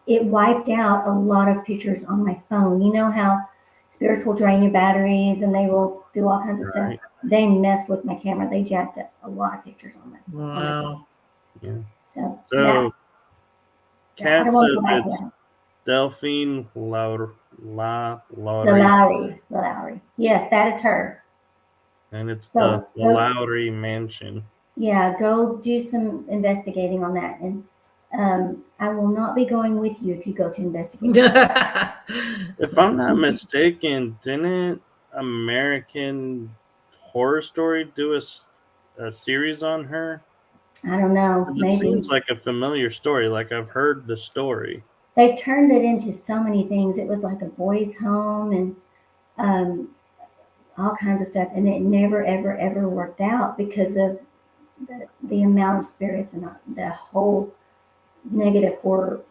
it wiped out a lot of pictures on my phone. You know how spirits will drain your batteries and they will do all kinds of stuff. They messed with my camera. They jacked up a lot of pictures on my phone. Wow. Yeah. So Kat I don't want to says go back to it's that. Delphine The Lowry, Lowry. Yes, that is her. and it's So, the Lowry Mansion. Yeah, go do some investigating on that. And I will not be going with you if you go to investigate. If I'm not mistaken, didn't American Horror Story do a series on her? I don't know. 'Cause it Maybe seems like a familiar story. Like I've heard the story. they've turned it into so many things. It was like a boys' home and all kinds of stuff, and it never, ever, ever worked out because of the amount of spirits and the whole negative horror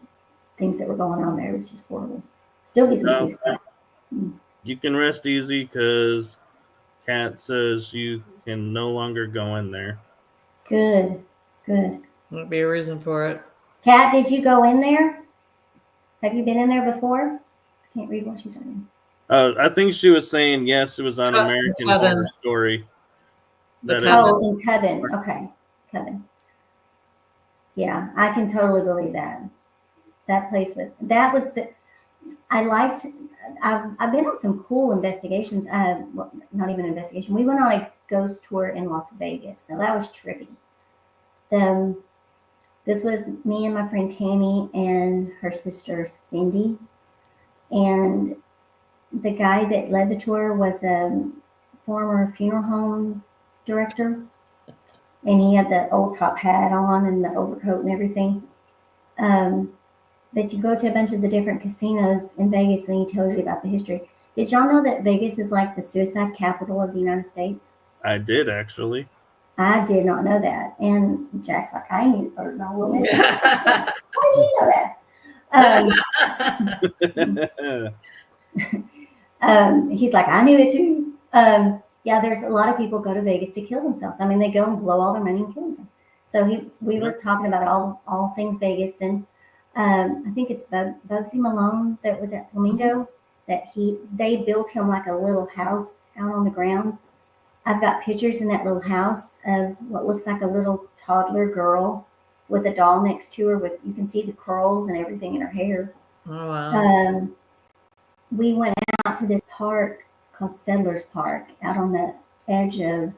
things that were going on there. It was just horrible. Still gives me goosebumps. You can rest easy because Kat says you can no longer go in there. Good. Might be a reason for it. Kat, did you go in there? Have you been in there before? I can't read what she's writing. I think she was saying yes. It was on American Horror Story. The in Coven. Okay, Coven. Yeah, I can totally believe that. That place was the. I liked. I've been on some cool investigations. Well, not even an investigation. We went on a ghost tour in Las Vegas. Now that was trippy. This was me and my friend Tammy and her sister Cindy, and the guy that led the tour was a former funeral home director, and he had the old top hat on and the overcoat and everything. But you go to a bunch of the different casinos in Vegas and he tells you about the history. Did y'all know that Vegas is like the suicide capital of the United States? I did actually. I did not know that. And Jack's like, I knew, or no, Will. How do you know that? He's like, I knew it too. Yeah, there's a lot of people go to Vegas to kill themselves. I mean, they go and blow all their money and kill themselves. So we were talking about all things Vegas, and I think it's Bugsy Malone that was at Flamingo. They built him like a little house out on the grounds. I've got pictures in that little house of what looks like a little toddler girl with a doll next to her. You can see the curls and everything in her hair. Oh wow! We went out to this park called Settlers Park out on the edge of.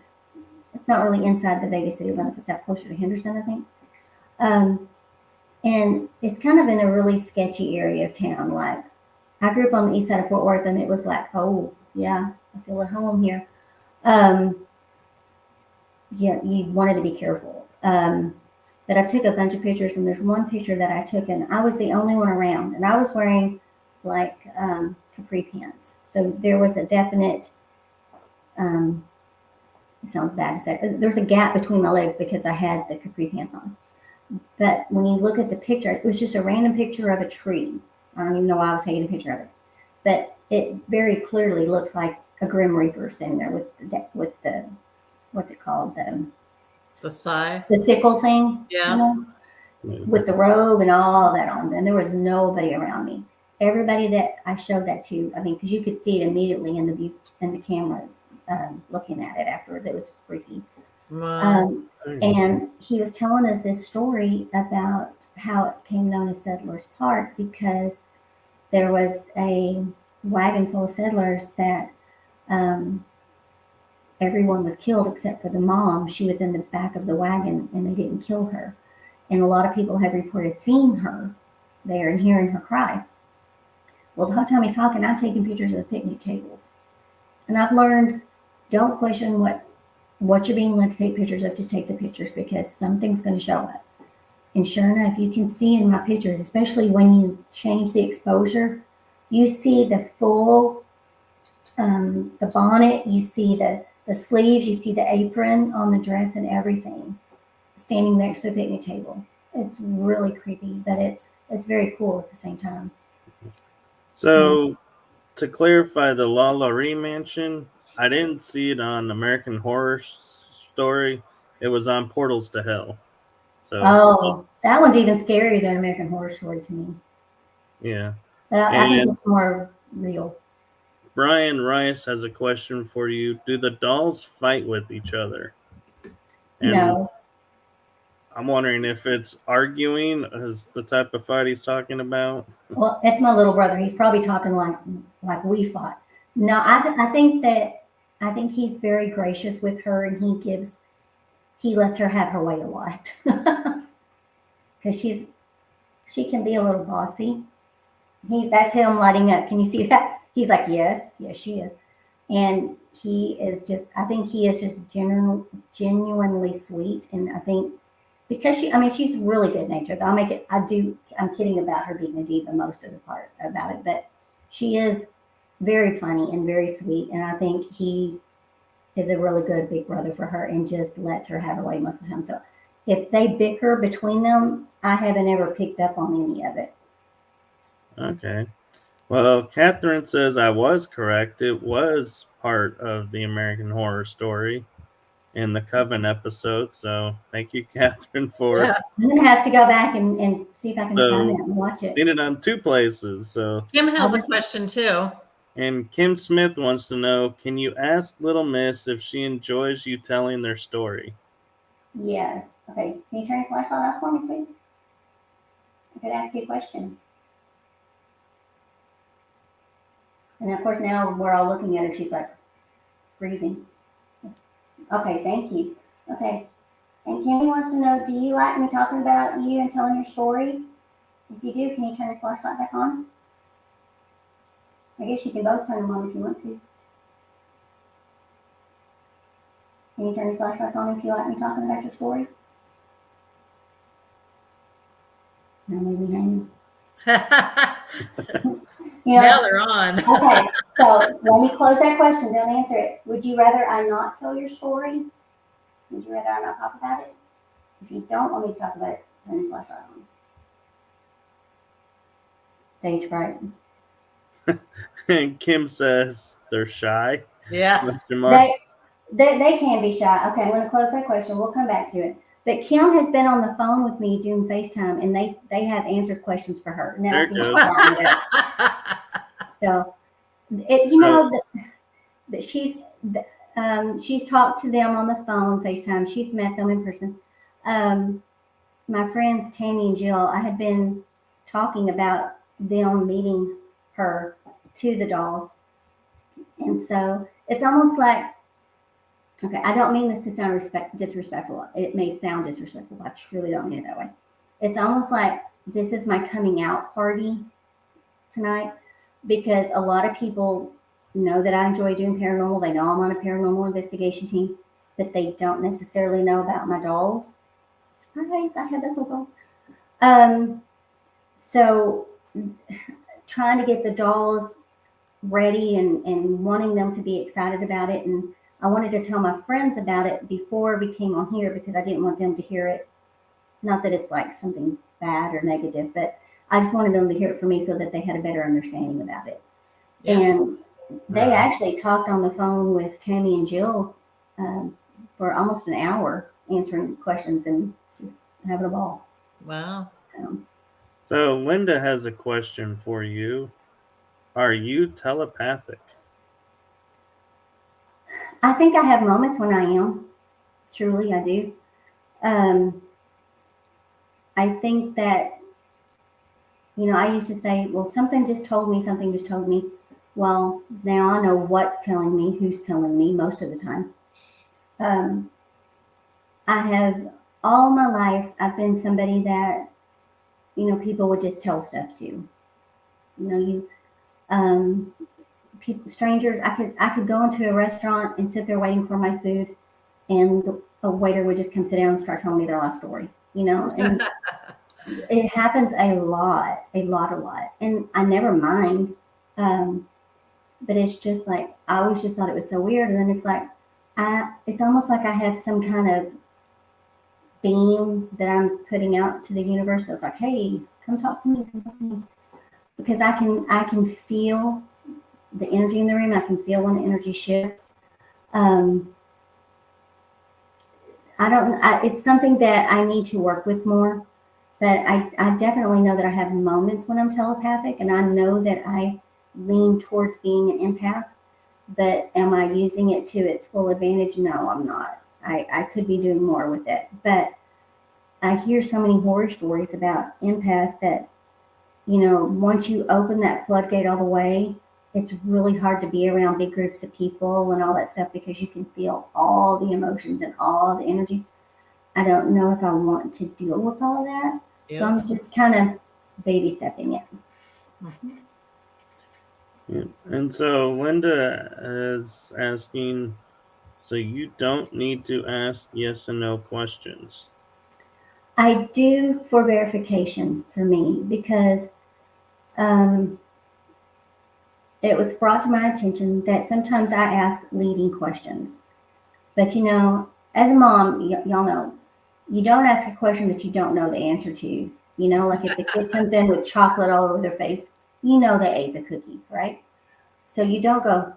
It's not really inside the Vegas city limits. It's out closer to Henderson, I think. And it's kind of in a really sketchy area of town. Like I grew up on the east side of Fort Worth, and it was like, oh yeah, I feel at home here. Um, yeah, you wanted to be careful. But I took a bunch of pictures, and there's one picture that I took, and I was the only one around, and I was wearing like capri pants, so there was a definite. Um, it sounds bad to say. There's a gap between my legs because I had the capri pants on. But when you look at the picture, it was just a random picture of a tree. I don't even know why I was taking a picture of it, but it very clearly looks like a Grim Reaper standing there with the what's it called, The sigh. the sickle thing, Yeah. you know, with the robe and all that on. And there was nobody around me. Everybody that I showed that to, I mean, because you could see it immediately in the camera, looking at it afterwards. It was freaky. Wow. And he was telling us this story about how it became known as Settlers Park because there was a wagon full of settlers that everyone was killed except for the mom. She was in the back of the wagon and they didn't kill her. And a lot of people have reported seeing her there and hearing her cry. Well, the whole time he's talking, I'm taking pictures of the picnic tables. And I've learned, don't question what you're being led to take pictures of, just take the pictures because something's going to show up. And sure enough, you can see in my pictures, especially when you change the exposure, you see the full, the bonnet, you see the sleeves, you see the apron on the dress and everything standing next to the picnic table. It's really creepy, but it's very cool at the same time. So, to clarify, the La Laurie Mansion, I didn't see it on American Horror Story. It was on Portals to Hell. So, Oh, that one's even scarier than American Horror Story to me. yeah. But I think And it's more real. Brian Rice has a question for you. Do the dolls fight with each other? And No. I'm wondering if it's arguing is the type of fight he's talking about. Well, it's my little brother. He's probably talking like we fought. No, I think he's very gracious with her, and he lets her have her way a lot because she can be a little bossy. That's him lighting up. Can you see that? He's like, yes, she is, and he is just. I think he is just genuinely sweet, and I think because she's really good natured. I'm kidding about her being a diva most of the part about it, but she is very funny and very sweet, and I think he is a really good big brother for her and just lets her have her way most of the time. So if they bicker between them, I haven't ever picked up on any of it. Okay. Well, Catherine says I was correct. It was part of the American Horror Story in the Coven episode. So thank you, Catherine, for Yeah. I'm gonna have to go back and see if I can find it and watch it. seen it on two places. So Kim has a question too. and Kim Smith wants to know, can you ask Little Miss if she enjoys you telling their story? Yes. Okay. Can you turn your flashlight off for me, sweet? I could ask you a question. And of course, now we're all looking at her. She's like freezing. Okay, thank you. Okay. And Kimmy wants to know, do you like me talking about you and telling your story? If you do, can you turn your flashlight back on? I guess you can both turn them on if you want to. Can you turn your flashlights on if you like me talking about your story? Now maybe hanging. Now they're on. Okay, so let me close that question. Don't answer it. Would you rather I not tell your story? Would you rather I not talk about it? If you don't want me to talk about it, turn your flashlight on. Stage fright. And Kim says they're shy. Yeah. They can be shy. Okay, I'm going to close that question. We'll come back to it. But Kim has been on the phone with me doing FaceTime, and they have answered questions for her. Now, so, that she's talked to them on the phone, FaceTime. She's met them in person. My friends Tammy and Jill, I had been talking about them meeting her to the dolls, and so it's almost like, okay, I don't mean this to sound disrespectful. It may sound disrespectful, but I truly don't mean it that way. It's almost like this is my coming out party tonight, because a lot of people know that I enjoy doing paranormal. They know I'm on a paranormal investigation team, but they don't necessarily know about my dolls. Surprise, I have vessel dolls. So trying to get the dolls ready and wanting them to be excited about it. And I wanted to tell my friends about it before we came on here because I didn't want them to hear it. Not that it's like something bad or negative, but I just wanted them to hear it from me so that they had a better understanding about it. Yeah. And they Right. actually talked on the phone with Tammy and Jill for almost an hour answering questions and just having a ball. Wow. So Linda has a question for you. Are you telepathic? I think I have moments when I am. Truly, I do. I think that, I used to say, well, something just told me, something just told me. Well, now I know what's telling me, who's telling me most of the time. I have all my life, I've been somebody that, people would just tell stuff to. People, strangers, I could go into a restaurant and sit there waiting for my food, and a waiter would just come sit down and start telling me their life story, and it happens a lot, and I never mind. But it's just like I always just thought it was so weird, and then it's like it's almost like I have some kind of beam that I'm putting out to the universe that's like, hey, come talk to me, because I can feel the energy in the room. I can feel when the energy shifts. It's something that I need to work with more. But I definitely know that I have moments when I'm telepathic, and I know that I lean towards being an empath. But am I using it to its full advantage? No, I'm not. I could be doing more with it. But I hear so many horror stories about empaths that, once you open that floodgate all the way, it's really hard to be around big groups of people and all that stuff because you can feel all the emotions and all the energy. I don't know if I want to deal with all of that. So Yep. I'm just kind of baby stepping it. Mhm. Yeah. And so Linda is asking, so you don't need to ask yes and no questions. I do for verification for me because um, it was brought to my attention that sometimes I ask leading questions. But as a mom, y'all know, you don't ask a question that you don't know the answer to. Like if the kid comes in with chocolate all over their face, they ate the cookie, right? So you don't go,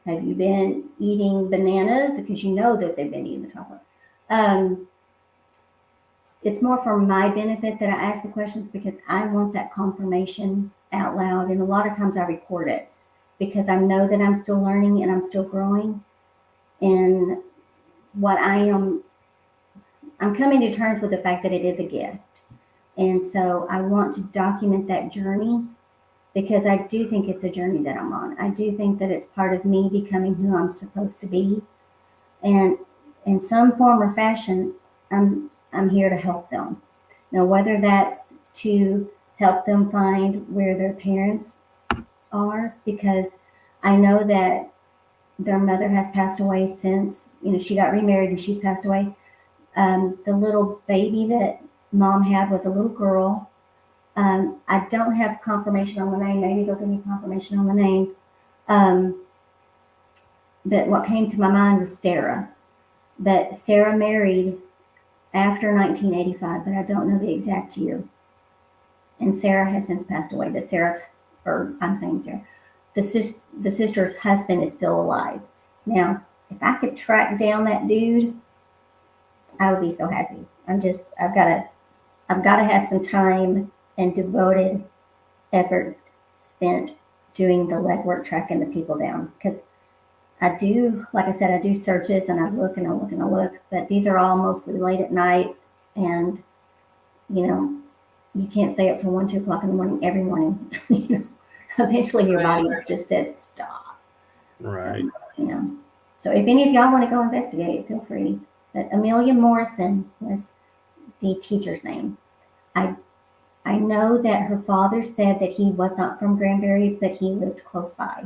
have you been eating bananas? Because you know that they've been eating the chocolate. Um, it's more for my benefit that I ask the questions because I want that confirmation out loud. And a lot of times I record it because I know that I'm still learning and I'm still growing. And what I'm coming to terms with the fact that it is a gift. And so I want to document that journey because I do think it's a journey that I'm on. I do think that it's part of me becoming who I'm supposed to be. And in some form or fashion, I'm here to help them. Now, whether that's to help them find where their parents are, because I know that their mother has passed away since, she got remarried and she's passed away. The little baby that mom had was a little girl. I don't have confirmation on the name. Maybe they'll give me confirmation on the name. But what came to my mind was Sarah. But Sarah married after 1985, but I don't know the exact year. And Sarah has since passed away. But I'm saying Sarah, the sister's husband is still alive. Now, if I could track down that dude, I would be so happy. I've got to have some time and devoted effort spent doing the legwork tracking the people down because I do, like I said, I do searches and I look and I look and I look, but these are all mostly late at night, and you can't stay up till 1, 2 o'clock in the morning every morning. Eventually your body just says stop. Right. So, so if any of y'all want to go investigate, feel free. But Amelia Morrison was the teacher's name. I know that her father said that he was not from Granbury, but he lived close by.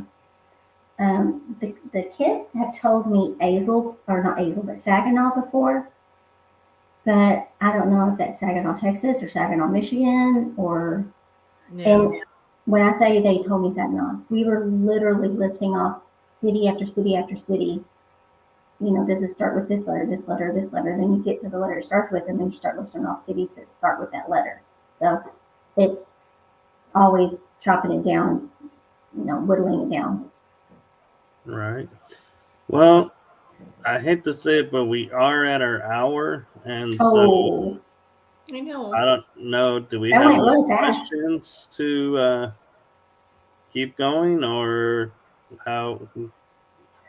The kids have told me but Saginaw before, but I don't know if that's Saginaw, Texas, or Saginaw, Michigan, or. Yeah. And when I say they told me Saginaw, we were literally listing off city after city after city. Does it start with this letter, this letter, this letter? Then you get to the letter it starts with, and then you start listing off cities that start with that letter. So it's always chopping it down, whittling it down. Right. Well, I hate to say it, but we are at our hour, and so I know. I don't know. Do we That have went more really fast. questions to keep going, or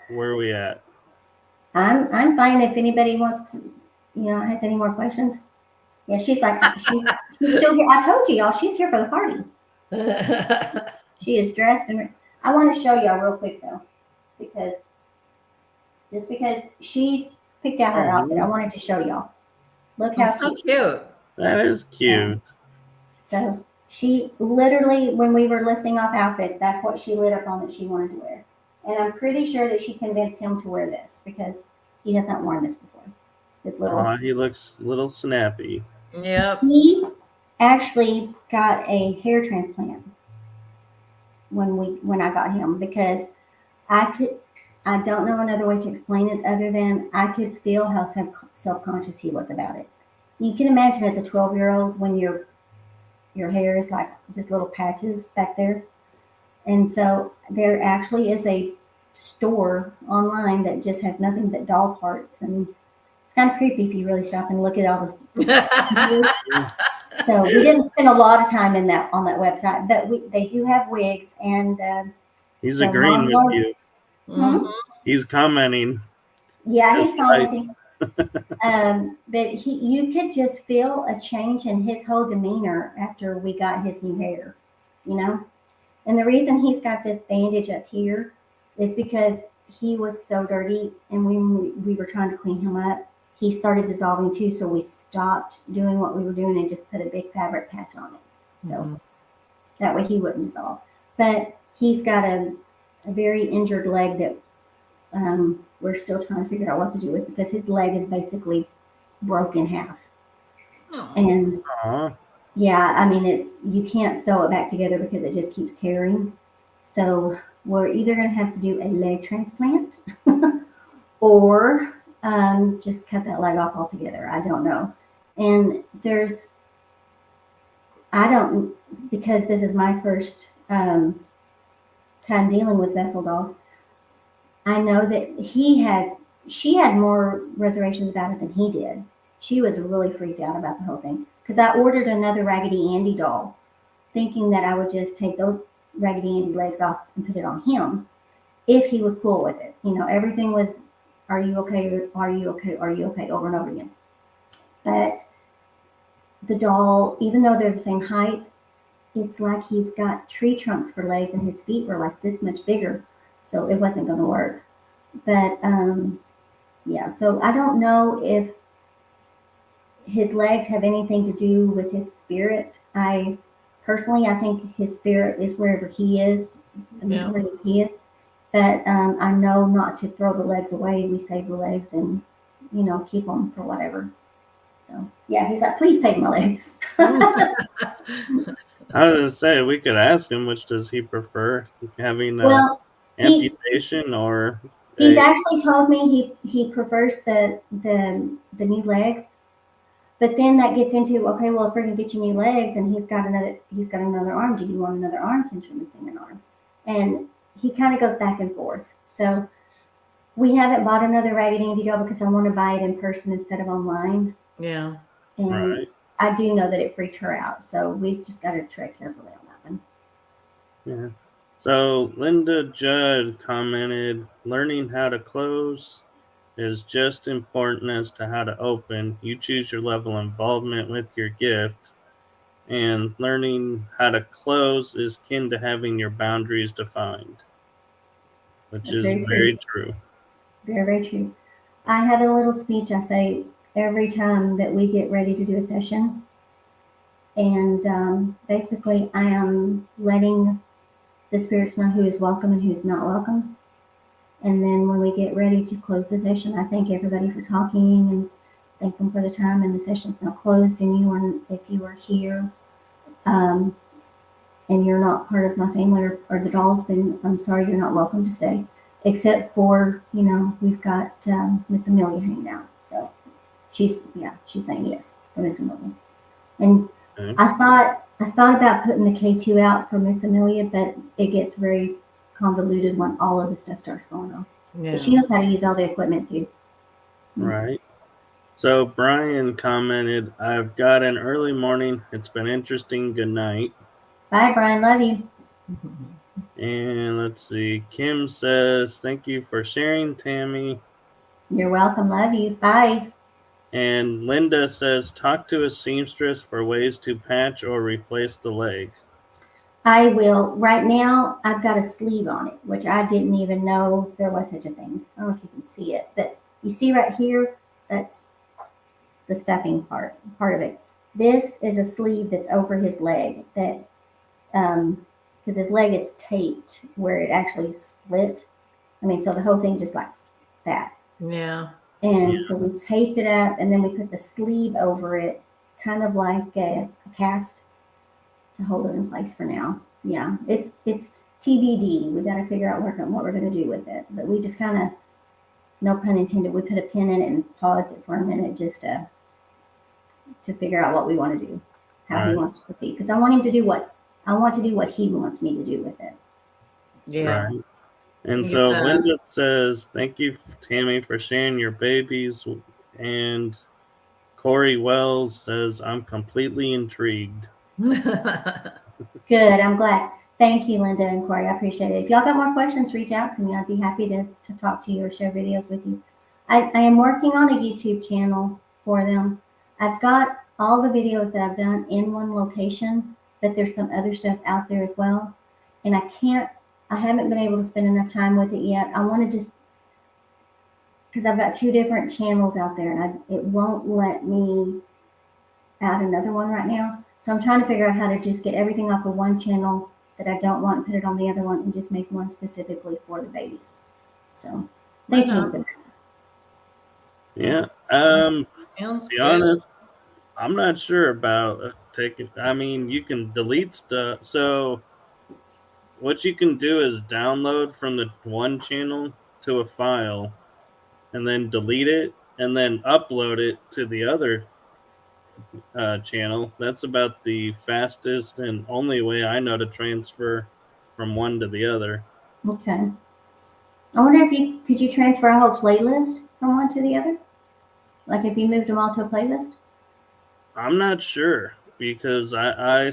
where are we at? I'm fine if anybody wants to, has any more questions. Yeah, she's still here. I told you, y'all, she's here for the party. She is dressed and I want to show y'all real quick though, because she picked out her outfit, I wanted to show y'all. Look how That's so cute. That is cute. So she literally, when we were listing off outfits, that's what she lit up on that she wanted to wear. And I'm pretty sure that she convinced him to wear this because he has not worn this before. He looks a little snappy. Yep. He actually got a hair transplant when I got him, because I don't know another way to explain it other than I could feel how self-conscious he was about it. You can imagine as a 12-year-old when your hair is like just little patches back there. And so there actually is a store online that just has nothing but doll parts, and it's kind of creepy if you really stop and look at all the. So we didn't spend a lot of time on that website, but they do have wigs, and he's agreeing with you. Mm-hmm. He's commenting. Yeah, he's commenting. But you could just feel a change in his whole demeanor after we got his new hair, And the reason he's got this bandage up here is because he was so dirty, and when we were trying to clean him up, he started dissolving too. So we stopped doing what we were doing and just put a big fabric patch on it. So that way he wouldn't dissolve. But he's got a very injured leg that we're still trying to figure out what to do with, because his leg is basically broke in half. And yeah, I mean, you can't sew it back together because it just keeps tearing. So we're either going to have to do a leg transplant or just cut that leg off altogether. I don't know. And because this is my first time dealing with vessel dolls, I know that she had more reservations about it than he did. She was really freaked out about the whole thing, because I ordered another Raggedy Andy doll thinking that I would just take those Raggedy Andy legs off and put it on him if he was cool with it. Everything was, are you okay? Are you okay? Are you okay? Over and over again. But the doll, even though they're the same height, it's like he's got tree trunks for legs and his feet were like this much bigger. So it wasn't going to work. But yeah, so I don't know if his legs have anything to do with his spirit. I think his spirit is wherever he is, the majority he is. But I know not to throw the legs away. We save the legs and, keep them for whatever. So yeah, he's like, please take my legs. I was going to say, we could ask him, which does he prefer, having amputation or? He's actually told me he prefers the new legs. But then that gets into, okay, well, if we're gonna get you new legs and he's got another arm, do you want another arm since you're missing an arm? And he kind of goes back and forth. So we haven't bought another Raggedy Andy doll because I want to buy it in person instead of online. Yeah. And I do know that it freaked her out. So we've just got to tread carefully on that one. Yeah. So Linda Judd commented, learning how to close is just important as to how to open. You choose your level of involvement with your gift, and learning how to close is kin to having your boundaries defined, which That's is very true. Very, very true. I have a little speech I say every time that we get ready to do a session. And basically, I am letting the spirits know who is welcome and who's not welcome. And then when we get ready to close the session, I thank everybody for talking and thank them for the time. And the session's now closed. And if you are here and you're not part of my family or the dolls, then I'm sorry, you're not welcome to stay. Except for, we've got Miss Amelia hanging out. So she's saying yes for Miss Amelia. And Okay. I thought about putting the K2 out for Miss Amelia, but it gets very convoluted when all of the stuff starts going on. Yeah. But she knows how to use all the equipment too. Right. So Brian commented, I've got an early morning. It's been interesting. Good night. Bye, Brian. Love you. And let's see. Kim says, thank you for sharing, Tammy. You're welcome. Love you. Bye. And Linda says, talk to a seamstress for ways to patch or replace the leg. I will. Right now, I've got a sleeve on it, which I didn't even know there was such a thing. I don't know if you can see it, but you see right here, that's the stuffing part of it. This is a sleeve that's over his leg that, because his leg is taped where it actually split. I mean, so the whole thing just like that. Yeah. And so we taped it up and then we put the sleeve over it, kind of like a cast to hold it in place for now. Yeah, it's TBD. We got to figure out what we're going to do with it. But we just kind of, no pun intended, we put a pin in it and paused it for a minute just to figure out what we want to do, how he wants to proceed. Because I want him to do what he wants me to do with it. Yeah. Right. And so Linda says, thank you, Tammy, for sharing your babies. And Corey Wells says, I'm completely intrigued. Good. I'm glad. Thank you, Linda and Corey. I appreciate it. If y'all got more questions, reach out to me. I'd be happy to talk to you or share videos with you. I am working on a YouTube channel for them. I've got all the videos that I've done in one location, but there's some other stuff out there as well. And I haven't been able to spend enough time with it yet. I want to just, because I've got 2 different channels out there and it won't let me add another one right now. So I'm trying to figure out how to just get everything off of one channel that I don't want and put it on the other one and just make one specifically for the babies. So stay tuned for that. Yeah. Sounds to be good. honest, I'm not sure about taking. I mean, you can delete stuff. So what you can do is download from the one channel to a file, and then delete it, and then upload it to the other channel. That's about the fastest and only way I know to transfer from one to the other. Okay. I wonder if could you transfer a whole playlist from one to the other? Like if you moved them all to a playlist? I'm not sure because I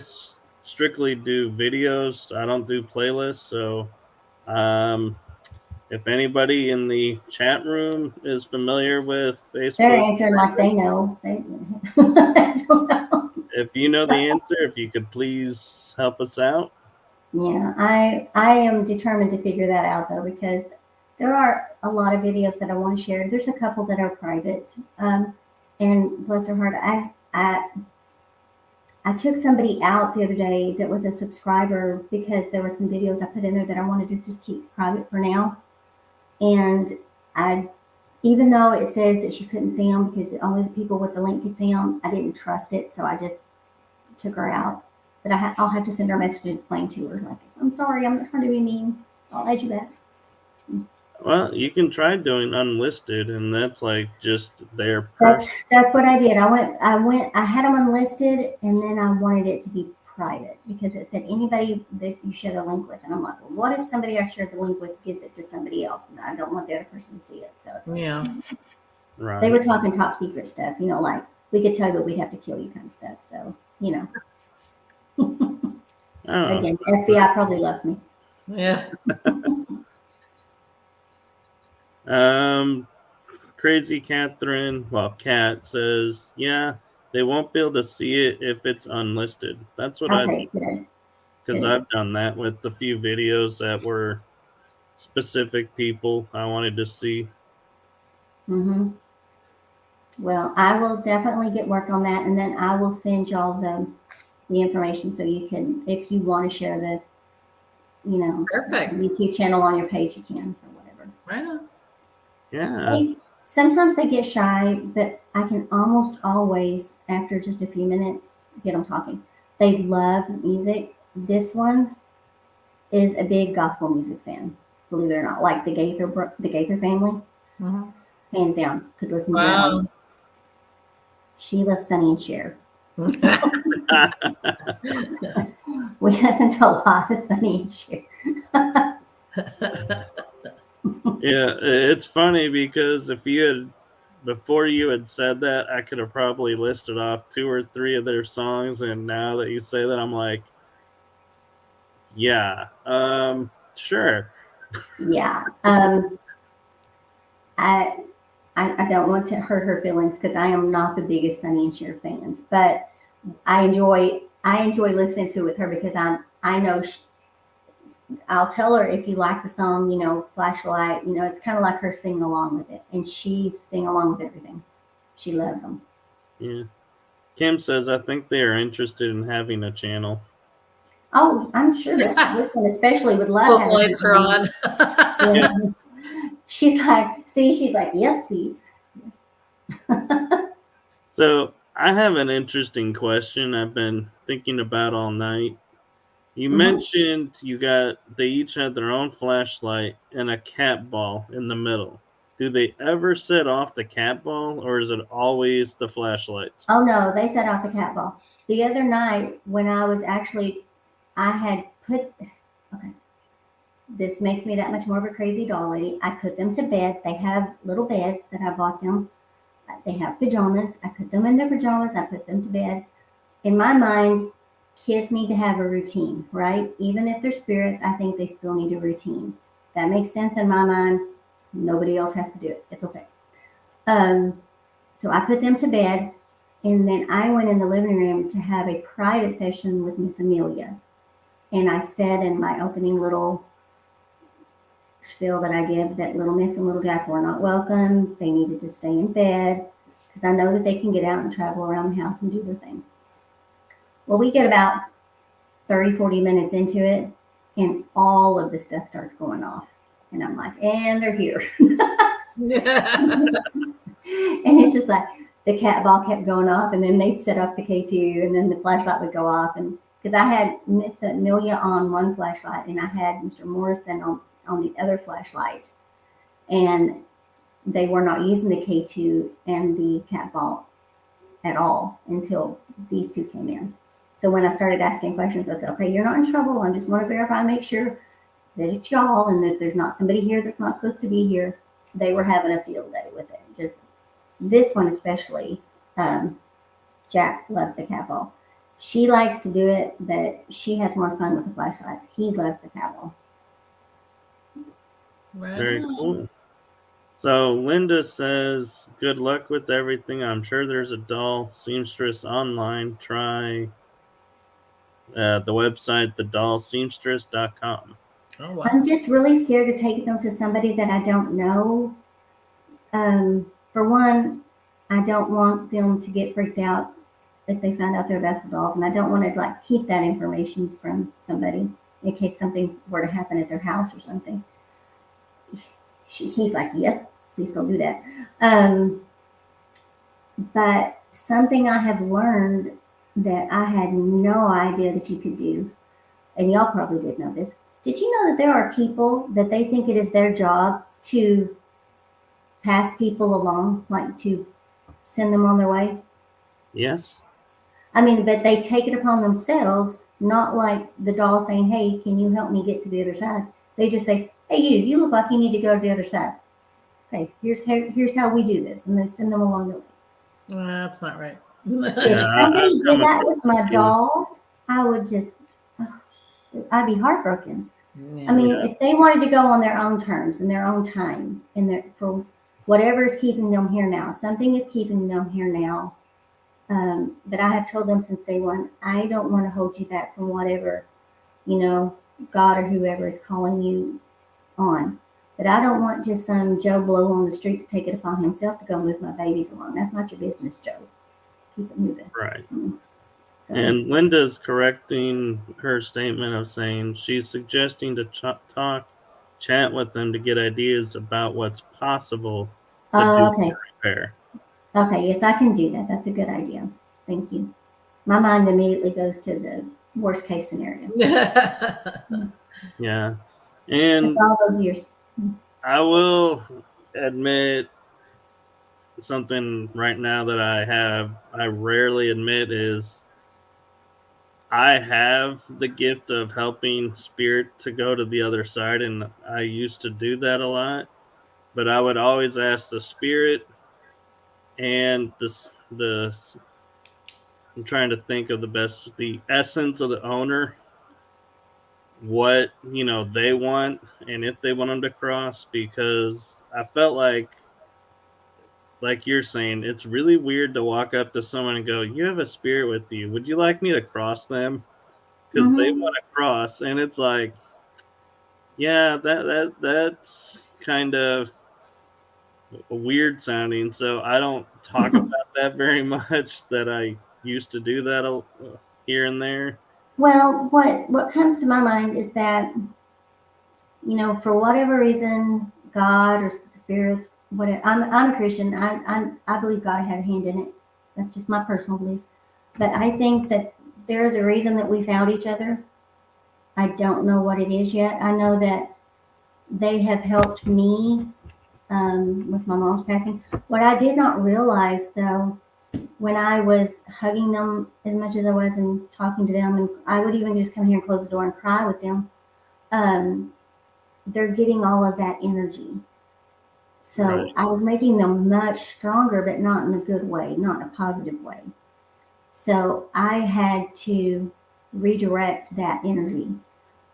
strictly do videos. I don't do playlists. So if anybody in the chat room is familiar with Facebook, They're answering like they know. I don't know. If you know the answer, if you could please help us out. Yeah, I am determined to figure that out though, because there are a lot of videos that I want to share. There's a couple that are private, and bless her heart, I took somebody out the other day that was a subscriber because there were some videos I put in there that I wanted to just keep private for now, and even though it says that she couldn't see them because only the people with the link could see them, I didn't trust it, so I just took her out. But I'll have to send her a message and explain to her, like, I'm sorry, I'm not trying to be mean. I'll add you back. Well, you can try doing unlisted, and that's like just their. That's what I did. I had them unlisted, and then I wanted it to be private because it said anybody that you share the link with, and I'm like, well, what if somebody I shared the link with gives it to somebody else, and I don't want the other person to see it? So yeah, right. They were talking top secret stuff, like we could tell you, but we'd have to kill you kind of stuff. So Again, FBI probably loves me. Yeah. Crazy Catherine, Cat says, yeah, they won't be able to see it if it's unlisted. That's what I think. Because I've done that with a few videos that were specific people I wanted to see. Mm-hmm. Well, I will definitely get work on that, and then I will send y'all the information so you can, if you want to share the, Perfect. YouTube channel on your page, you can, or whatever. Right on. Yeah. Sometimes they get shy, but I can almost always, after just a few minutes, get them talking. They love music. This one is a big gospel music fan, believe it or not. Like the Gaither family, hands down, could listen to that Wow. all. She loves Sonny and Cher. We listen to a lot of Sonny and Cher. Yeah, it's funny because before you had said that, I could have probably listed off 2 or 3 of their songs, and now that you say that, I'm like, yeah, sure. Yeah. I don't want to hurt her feelings because I am not the biggest Sonny and Cher fans, but I enjoy listening to it with her because I know I'll tell her if you like the song, Flashlight, it's kind of like her singing along with it, and she's singing along with everything. She loves them. Yeah. Kim says, I think they are interested in having a channel. Oh, I'm sure this one especially would love Both having lights are on. Yeah. She's like, yes, please. Yes. So I have an interesting question I've been thinking about all night. You Mhm. mentioned they each had their own flashlight and a cat ball in the middle. Do they ever set off the cat ball, or is it always the flashlights? Oh no, they set off the cat ball. The other night when I had put, okay, this makes me that much more of a crazy doll lady. I put them to bed. They have little beds that I bought them. They have pajamas. I put them in their pajamas. I put them to bed. In my mind, kids need to have a routine, right? Even if they're spirits, I think they still need a routine. That makes sense in my mind. Nobody else has to do it. It's okay. So I put them to bed, and then I went in the living room to have a private session with Miss Amelia. And I said in my opening little spiel that I give that little Miss and little Jack were not welcome. They needed to stay in bed because I know that they can get out and travel around the house and do their thing. Well, we get about 30, 40 minutes into it, and all of the stuff starts going off. And I'm like, and they're here. And it's just like the cat ball kept going off, and then they'd set off the K2, and then the flashlight would go off. And because I had Miss Amelia on one flashlight, and I had Mr. Morrison on the other flashlight, and they were not using the K2 and the cat ball at all until these two came in. So when I started asking questions, I said, okay, you're not in trouble. I just want to verify and make sure that it's y'all and that there's not somebody here that's not supposed to be here. They were having a field day with it. Just this one especially, Jack loves the cat ball. She likes to do it, but she has more fun with the flashlights. He loves the cat ball. Right Very on. cool. So Linda says, good luck with everything. I'm sure there's a doll seamstress online. Try the website, thedollseamstress.com. Oh, wow. I'm just really scared to take them to somebody that I don't know. For one, I don't want them to get freaked out if they find out they're vessel dolls, and I don't want to keep that information from somebody in case something were to happen at their house or something. He's like, yes, please don't do that. But something I have learned that I had no idea that you could do, and y'all probably did know this. Did you know that there are people that they think it is their job to pass people along, like to send them on their way? Yes. I mean, but they take it upon themselves, not like the doll saying, hey, can you help me get to the other side? They just say, hey, you look like you need to go to the other side. Okay, here's how we do this. And they send them along the way. That's not right. If somebody did that with my dolls, I would just, I'd be heartbroken. Yeah. I mean, if they wanted to go on their own terms and their own time, and for whatever is keeping them here now, something is keeping them here now. But I have told them since day one, I don't want to hold you back from whatever, God or whoever is calling you on. But I don't want just some Joe Blow on the street to take it upon himself to go move my babies along. That's not your business, Joe. Keep it moving. Right. So, And Linda's correcting her statement of saying she's suggesting to chat with them to get ideas about what's possible to do with okay. the repair. Okay, yes, I can do that. That's a good idea. Thank you. My mind immediately goes to the worst case scenario. Yeah. That's And all those years. I will admit something right now that I rarely admit is I have the gift of helping spirit to go to the other side, and I used to do that a lot. But I would always ask the spirit and the I'm trying to think of the essence of the owner, what they want, and if they want them to cross, because I felt like you're saying, it's really weird to walk up to someone and go, "You have a spirit with you. Would you like me to cross them?" Because they Mm-hmm. want to cross, and it's like, yeah, that's kind of weird sounding. So I don't talk about that very much. That I used to do that here and there. Well, what comes to my mind is that, for whatever reason, God or the spirits, whatever. I'm a Christian. I believe God had a hand in it. That's just my personal belief. But I think that there's a reason that we found each other. I don't know what it is yet. I know that they have helped me with my mom's passing. What I did not realize, though, when I was hugging them as much as I was and talking to them, and I would even just come here and close the door and cry with them, um, they're getting all of that energy. Right. So I was making them much stronger, but not in a good way, not in a positive way. So I had to redirect that energy.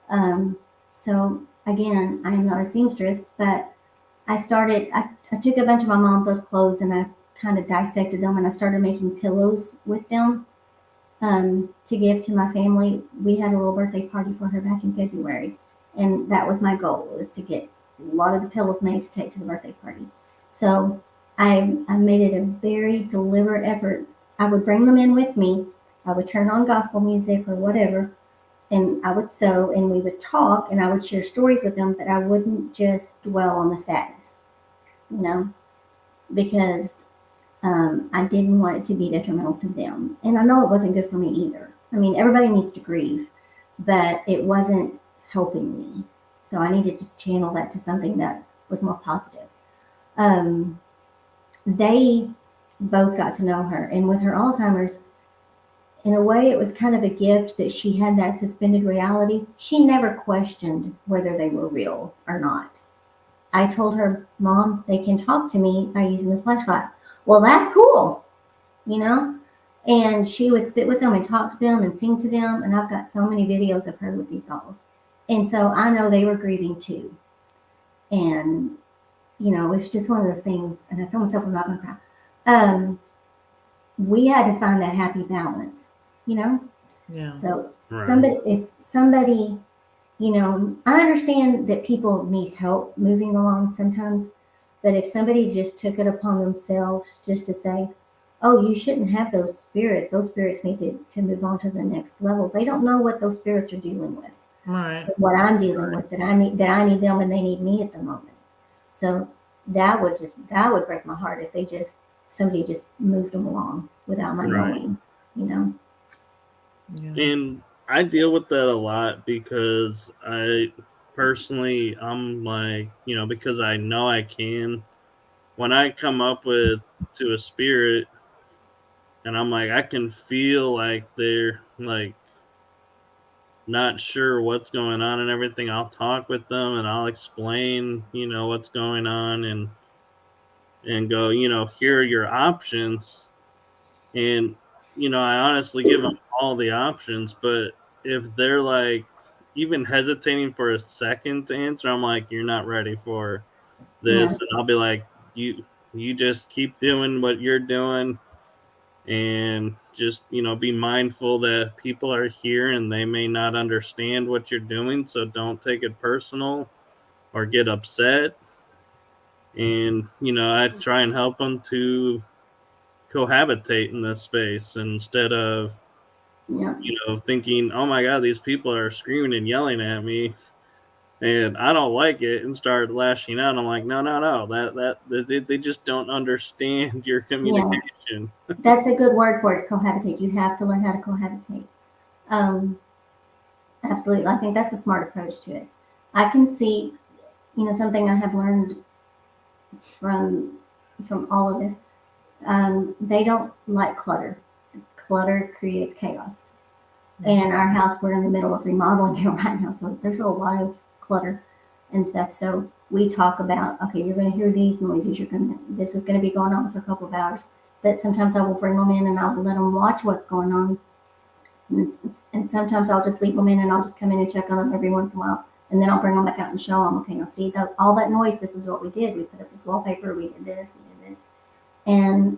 Um, so again, I am not a seamstress, but I took a bunch of my mom's old clothes and I kind of dissected them and I started making pillows with them to give to my family. We had a little birthday party for her back in February, and that was my goal, was to get a lot of the pillows made to take to the birthday party. So I made it a very deliberate effort. I would bring them in with me. I would turn on gospel music or whatever, and I would sew, and we would talk, and I would share stories with them, but I wouldn't just dwell on the sadness, you know, because I didn't want it to be detrimental to them. And I know it wasn't good for me either. I mean, everybody needs to grieve, but it wasn't helping me. So I needed to channel that to something that was more positive. Um, they both got to know her. And with her Alzheimer's, in a way, it was kind of a gift that she had that suspended reality. She never questioned whether they were real or not. I told her, Mom, they can talk to me by using the flashlight. Well, that's cool, you know? And she would sit with them and talk to them and sing to them. And I've got so many videos of her with these dolls. And so I know they were grieving too. And, it's just one of those things. And I told myself I'm not going to cry. We had to find that happy balance, you know? Yeah. So Right. if somebody, I understand that people need help moving along sometimes, but if somebody just took it upon themselves just to say, oh, you shouldn't have those spirits need to move on to the next level. They don't know what those spirits are dealing with. Right. What I'm dealing with, that I need them and they need me at the moment. So that would break my heart if somebody just moved them along without my Right. knowing, you know. Yeah. And I deal with that a lot because I'm like, because I know I can. When I come up with to a spirit and I'm like, I can feel like they're like not sure what's going on and everything, I'll talk with them and I'll explain, what's going on and go, here are your options. And, I honestly give them all the options, but if they're like even hesitating for a second to answer, I'm like, you're not ready for Yeah, this. And I'll be like, you just keep doing what you're doing and just, be mindful that people are here and they may not understand what you're doing. So don't take it personal or get upset. And, I try and help them to cohabitate in this space instead of Yeah. Thinking, oh my God, these people are screaming and yelling at me, and I don't like it, and start lashing out. I'm like, no, they just don't understand your Yeah. communication. That's a good word for it, cohabitate. You have to learn how to cohabitate. Um, absolutely. I think that's a smart approach to it. I can see, something I have learned from all of this. They don't like clutter. Clutter creates chaos. And our house, we're in the middle of remodeling it right now, so there's a lot of clutter and stuff. So we talk about, okay, you're going to hear these noises. This is going to be going on for a couple of hours. But sometimes I will bring them in and I'll let them watch what's going on. And sometimes I'll just leave them in and I'll just come in and check on them every once in a while. And then I'll bring them back out and show them, okay, now see all that noise. This is what we did. We put up this wallpaper. We did this. And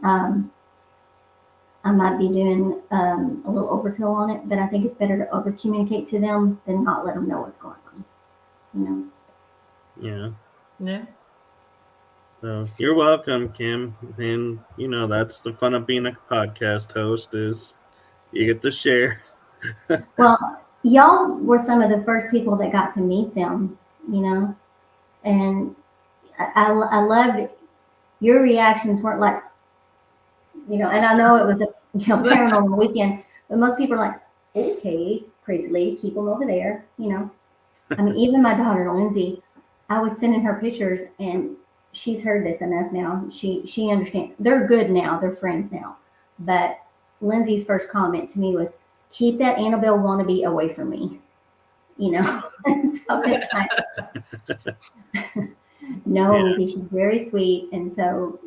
I might be doing a little overkill on it, but I think it's better to over communicate to them than not let them know what's going on. Yeah. Yeah. So you're welcome, Kim. And that's the fun of being a podcast host is you get to share. Well, y'all were some of the first people that got to meet them, and I loved your reactions weren't like, and I know it was a paranormal weekend, but most people are like, okay, crazy lady, keep them over there, I mean, even my daughter Lindsay, I was sending her pictures, and she's heard this enough now. She understands. They're good now. They're friends now. But Lindsay's first comment to me was, "Keep that Annabelle wannabe away from me." So it's like, no, Yeah. Lindsay, she's very sweet, and so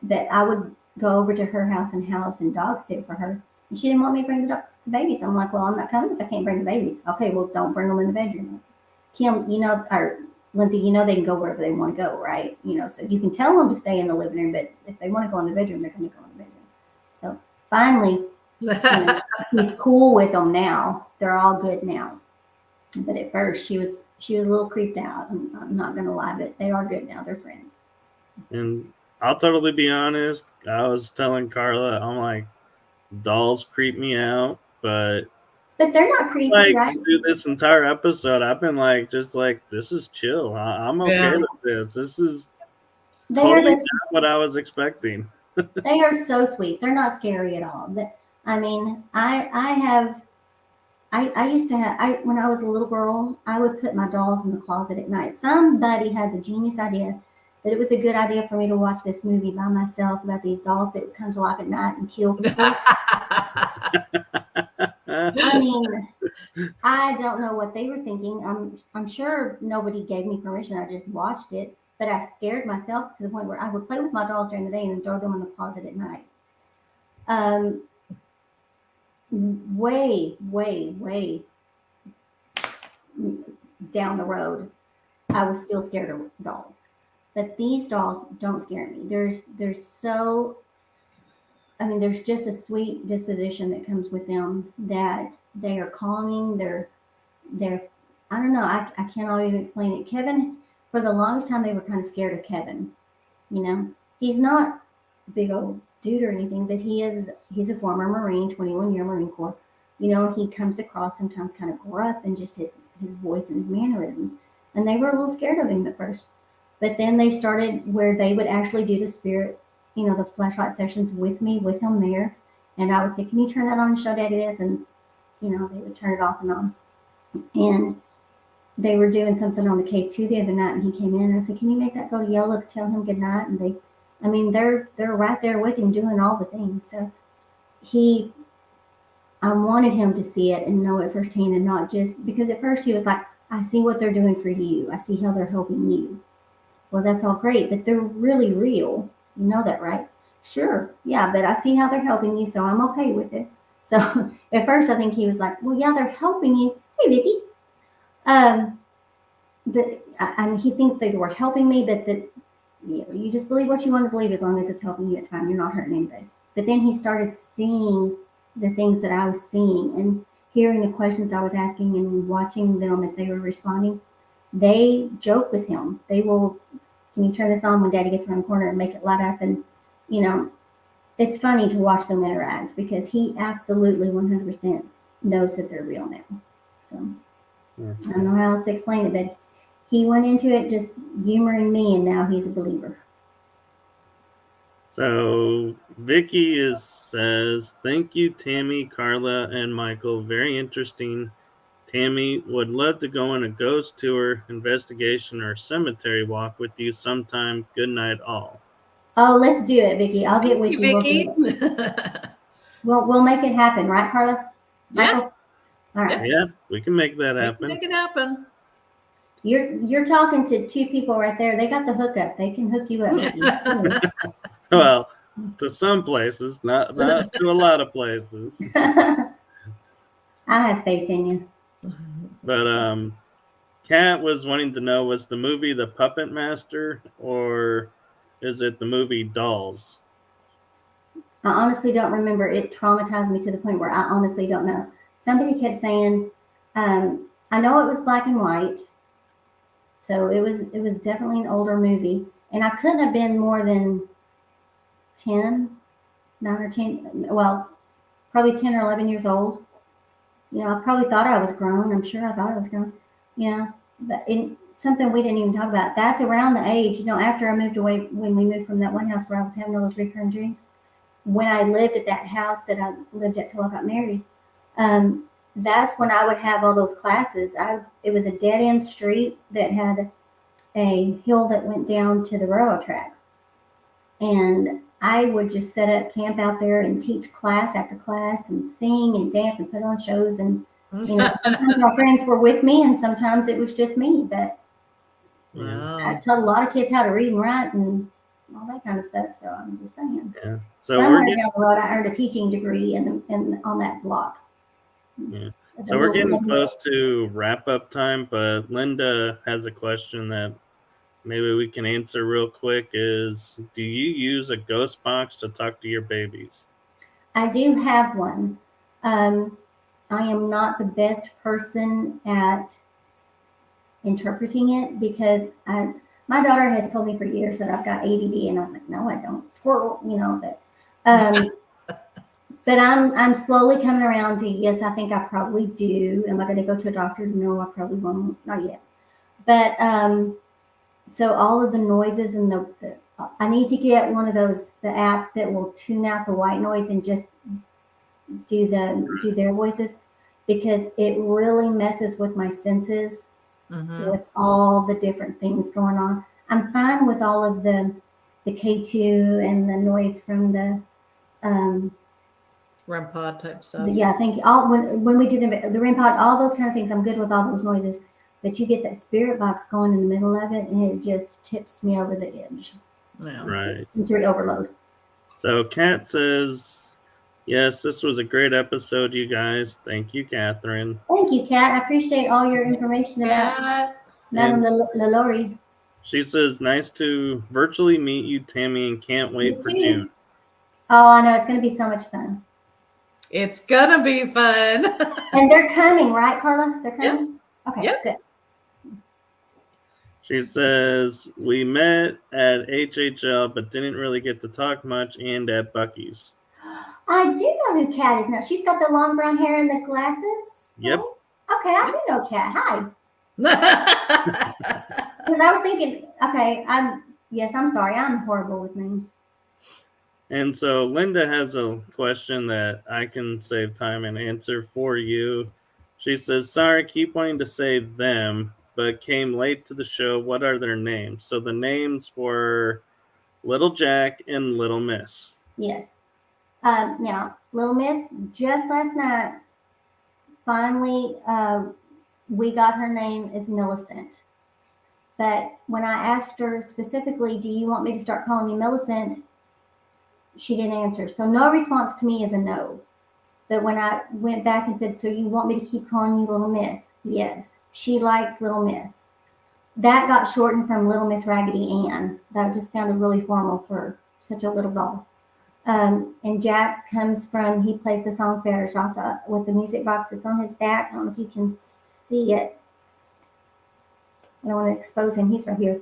but I would go over to her house and dog sit for her, and she didn't want me to bring the babies. I'm like, well, I'm not coming if I can't bring the babies. Okay, well, don't bring them in the bedroom. Kim, or Lindsay, they can go wherever they want to go, right? So you can tell them to stay in the living room, but if they want to go in the bedroom, they're going to go in the bedroom. So finally, he's cool with them now. They're all good now. But at first, she was a little creeped out. I'm not going to lie, but they are good now. They're friends. And I'll totally be honest. I was telling Carla, I'm like, dolls creep me out, but they're not creepy, right? through this entire episode, I've been just this is chill. I'm okay with this. This is totally not what I was expecting. They are so sweet. They're not scary at all. But I mean, I used to have, when I was a little girl, I would put my dolls in the closet at night. Somebody had the genius idea that it was a good idea for me to watch this movie by myself about these dolls that would come to life at night and kill people. I mean, I don't know what they were thinking. I'm sure nobody gave me permission. I just watched it, but I scared myself to the point where I would play with my dolls during the day and then throw them in the closet at night. Way down the road, I was still scared of dolls. But these dolls don't scare me. There's just a sweet disposition that comes with them, that they are calming. They're I don't know. I cannot even explain it. Kevin, for the longest time, they were kind of scared of Kevin. He's not a big old dude or anything, but he's a former Marine, 21-year Marine Corps. He comes across sometimes kind of gruff and just his voice and his mannerisms. And they were a little scared of him at first. But then they started where they would actually do the spirit, the flashlight sessions with him there. And I would say, can you turn that on and show Daddy this? And, they would turn it off and on. And they were doing something on the K2 the other night, and he came in and I said, can you make that go yellow to tell him good night? And they're right there with him doing all the things. So I wanted him to see it and know it firsthand, and not just because at first he was like, I see what they're doing for you. I see how they're helping you. Well, that's all great, but they're really real. You know that, right? Sure. Yeah, but I see how they're helping you, so I'm okay with it. So at first I think he was like, well, yeah, they're helping you. Hey, Vicky. But he thinks they were helping me, but that you just believe what you want to believe. As long as it's helping you, it's fine. You're not hurting anybody. But then he started seeing the things that I was seeing and hearing the questions I was asking and watching them as they were responding. They joke with him. They will, can you turn this on when Daddy gets around the corner and make it light up? And, it's funny to watch them interact because he absolutely 100% knows that they're real now. So I don't know how else to explain it, but he went into it just humoring me, and now he's a believer. So Vicky says, "Thank you, Tammy, Carla, and Michael. Very interesting. Tammy, would love to go on a ghost tour, investigation, or cemetery walk with you sometime. Good night, all." Oh, let's do it, Vicky. I'll get Thank with you, you. We'll Vicky. do it. We'll make it happen, right, Carla? Yeah. Michael? All right. Yeah, we can make that We can happen. make it happen. You're talking to two people right there. They got the hookup. They can hook you up. Vicky. Well, to some places, not to a lot of places. I have faith in you. But Kat was wanting to know, was the movie The Puppet Master, or is it the movie Dolls? I honestly don't remember. It traumatized me to the point where I honestly don't know. Somebody kept saying, I know it was black and white, so it was definitely an older movie, and I couldn't have been more than 10, 9 or 10, well, probably 10 or 11 years old. I probably thought I was grown. I'm sure I thought I was grown. But in something we didn't even talk about, that's around the age, after I moved away, when we moved from that one house where I was having all those recurring dreams, when I lived at that house that I lived at till I got married, that's when I would have all those classes. It was a dead end street that had a hill that went down to the railroad track. And I would just set up camp out there and teach class after class and sing and dance and put on shows. And, sometimes my friends were with me and sometimes it was just me. But I taught a lot of kids how to read and write and all that kind of stuff. So I'm just saying. Yeah. So somewhere down the road, I earned a teaching degree on that block. Yeah. So we're getting close to wrap up time, but Linda has a question that maybe we can answer real quick. Is, do you use a ghost box to talk to your babies? I do have one. I am not the best person at interpreting it because my daughter has told me for years that I've got ADD, and I was like, no, I don't. Squirrel, but but I'm slowly coming around to yes, I think I probably do. Am I going to go to a doctor? No, I probably won't. Not yet. But so all of the noises and the I need to get one of those, the app that will tune out the white noise and just do their voices, because it really messes with my senses with all the different things going on. I'm fine with all of the K2 and the noise from the REM pod type stuff. Yeah, I think all when we do the REM pod, all those kind of things, I'm good with all those noises. But you get that spirit box going in the middle of it, and it just tips me over the edge. Yeah. Right. Sensory overload. So Kat says, yes, this was a great episode, you guys. Thank you, Catherine. Thank you, Kat. I appreciate all your information about Madame LaLaurie. She says, nice to virtually meet you, Tammy, and can't wait for June. Oh, I know. It's going to be so much fun. It's going to be fun. And they're coming, right, Carla? They're coming? Yep. Okay, good. She says, we met at HHL, but didn't really get to talk much, and at Buc-ee's. I do know who Kat is now. She's got the long brown hair and the glasses. Yep. Right? Okay, I do know Kat. Hi. Because I was thinking, okay, I'm sorry. I'm horrible with names. And so Linda has a question that I can save time and answer for you. She says, sorry, keep wanting to say them, but came late to the show. What are their names? So the names were Little Jack and Little Miss. Yes. Now, Little Miss, just last night, finally, we got her name as Millicent. But when I asked her specifically, do you want me to start calling you Millicent? She didn't answer. So no response to me is a no. But when I went back and said, so you want me to keep calling you Little Miss? Yes. She likes Little Miss. That got shortened from Little Miss Raggedy Ann. That just sounded really formal for such a little doll. And Jack comes from, he plays the song Fetish off with the music box that's on his back. I don't know if you can see it. I don't want to expose him. He's right here.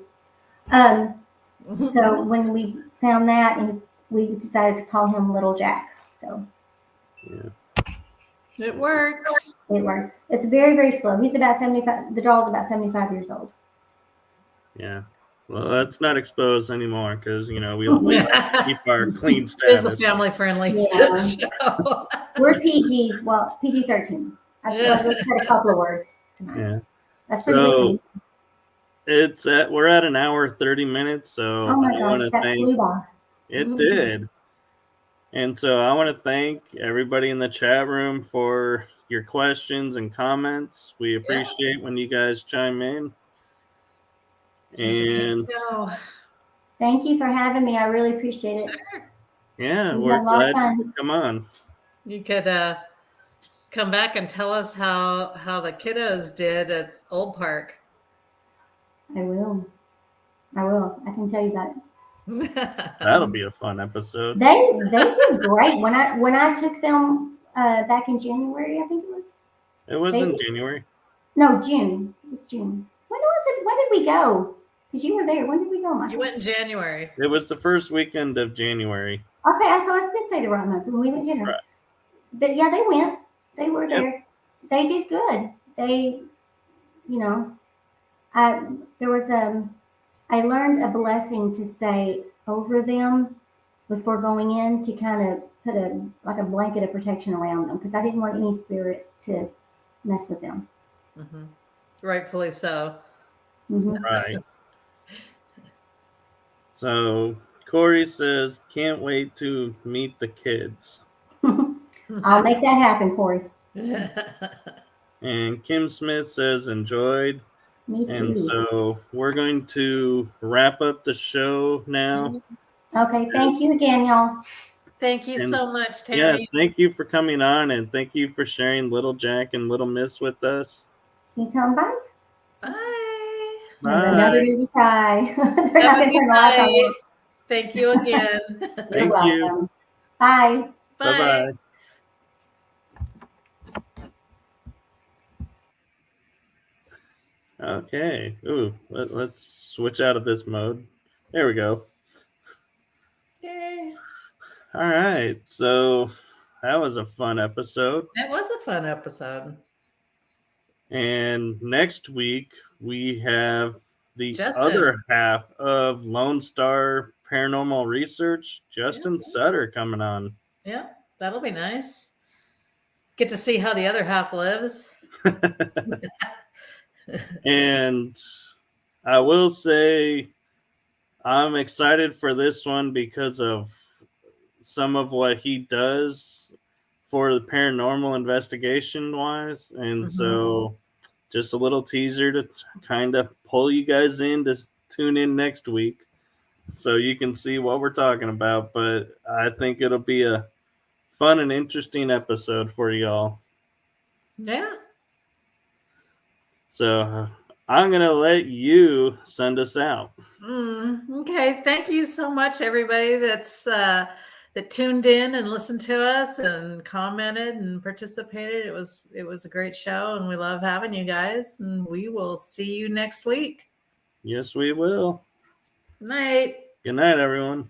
So when we found that, and we decided to call him Little Jack. So It works. it works. It's very, very slow. He's about 75. The doll's about 75 years old. Yeah. Well, let's not expose anymore because we like to keep our clean It is a status. family friendly Yeah. show. We're PG. Well, PG-13. I feel like we said a couple of words tonight. Yeah. That's pretty So good. we're at an hour 30 minutes. So Oh my I want gosh, to that thank. flew by. It did. And so I want to thank everybody in the chat room for your questions and comments. We appreciate when you guys chime in. And Thank you for having me. I really appreciate it. yeah, We we're had a lot of glad fun. you could come on. You could come back and tell us how the kiddos did at Old Park. I will. I can tell you that. That'll be a fun episode. They did great. When I took them back in January, I think it was. It was in January. No, June. It was June. When was it? When did we go? Because you were there. When did we go, Michael? You went in January. It was the first weekend of January. Okay, so I did say the right month when we went in January. Right. But yeah, they went. They were there. They did good. They, I learned a blessing to say over them before going in to kind of put a blanket of protection around them because I didn't want any spirit to mess with them. Mm-hmm. Rightfully so. Mm-hmm. Right. So Corey says, can't wait to meet the kids. I'll make that happen, Corey. And Kim Smith says, enjoyed. Me too. And so we're going to wrap up the show now. Okay, thank you again, y'all. Thank you so much, Tammy. Yes, thank you for coming on, and thank you for sharing Little Jack and Little Miss with us. Can you tell them bye? Bye. Bye. Now they're going to be shy. They're not going to turn the lights on. Thank you again. You're welcome. Bye. Bye-bye. Okay. Ooh, let's switch out of this mode. There we go. Yay. All right. So that was a fun episode. That was a fun episode. And next week we have the other half of Lone Star Paranormal Research, Justin Sutter, coming on. Yeah, that'll be nice. Get to see how the other half lives. And I will say I'm excited for this one because of some of what he does for the paranormal investigation wise. And so just a little teaser to kind of pull you guys in to tune in next week so you can see what we're talking about. But I think it'll be a fun and interesting episode for y'all. Yeah. So I'm going to let you send us out. Okay. Thank you so much, everybody that tuned in and listened to us and commented and participated. It was a great show, and we love having you guys, and we will see you next week. Yes, we will. Night. Good night, everyone.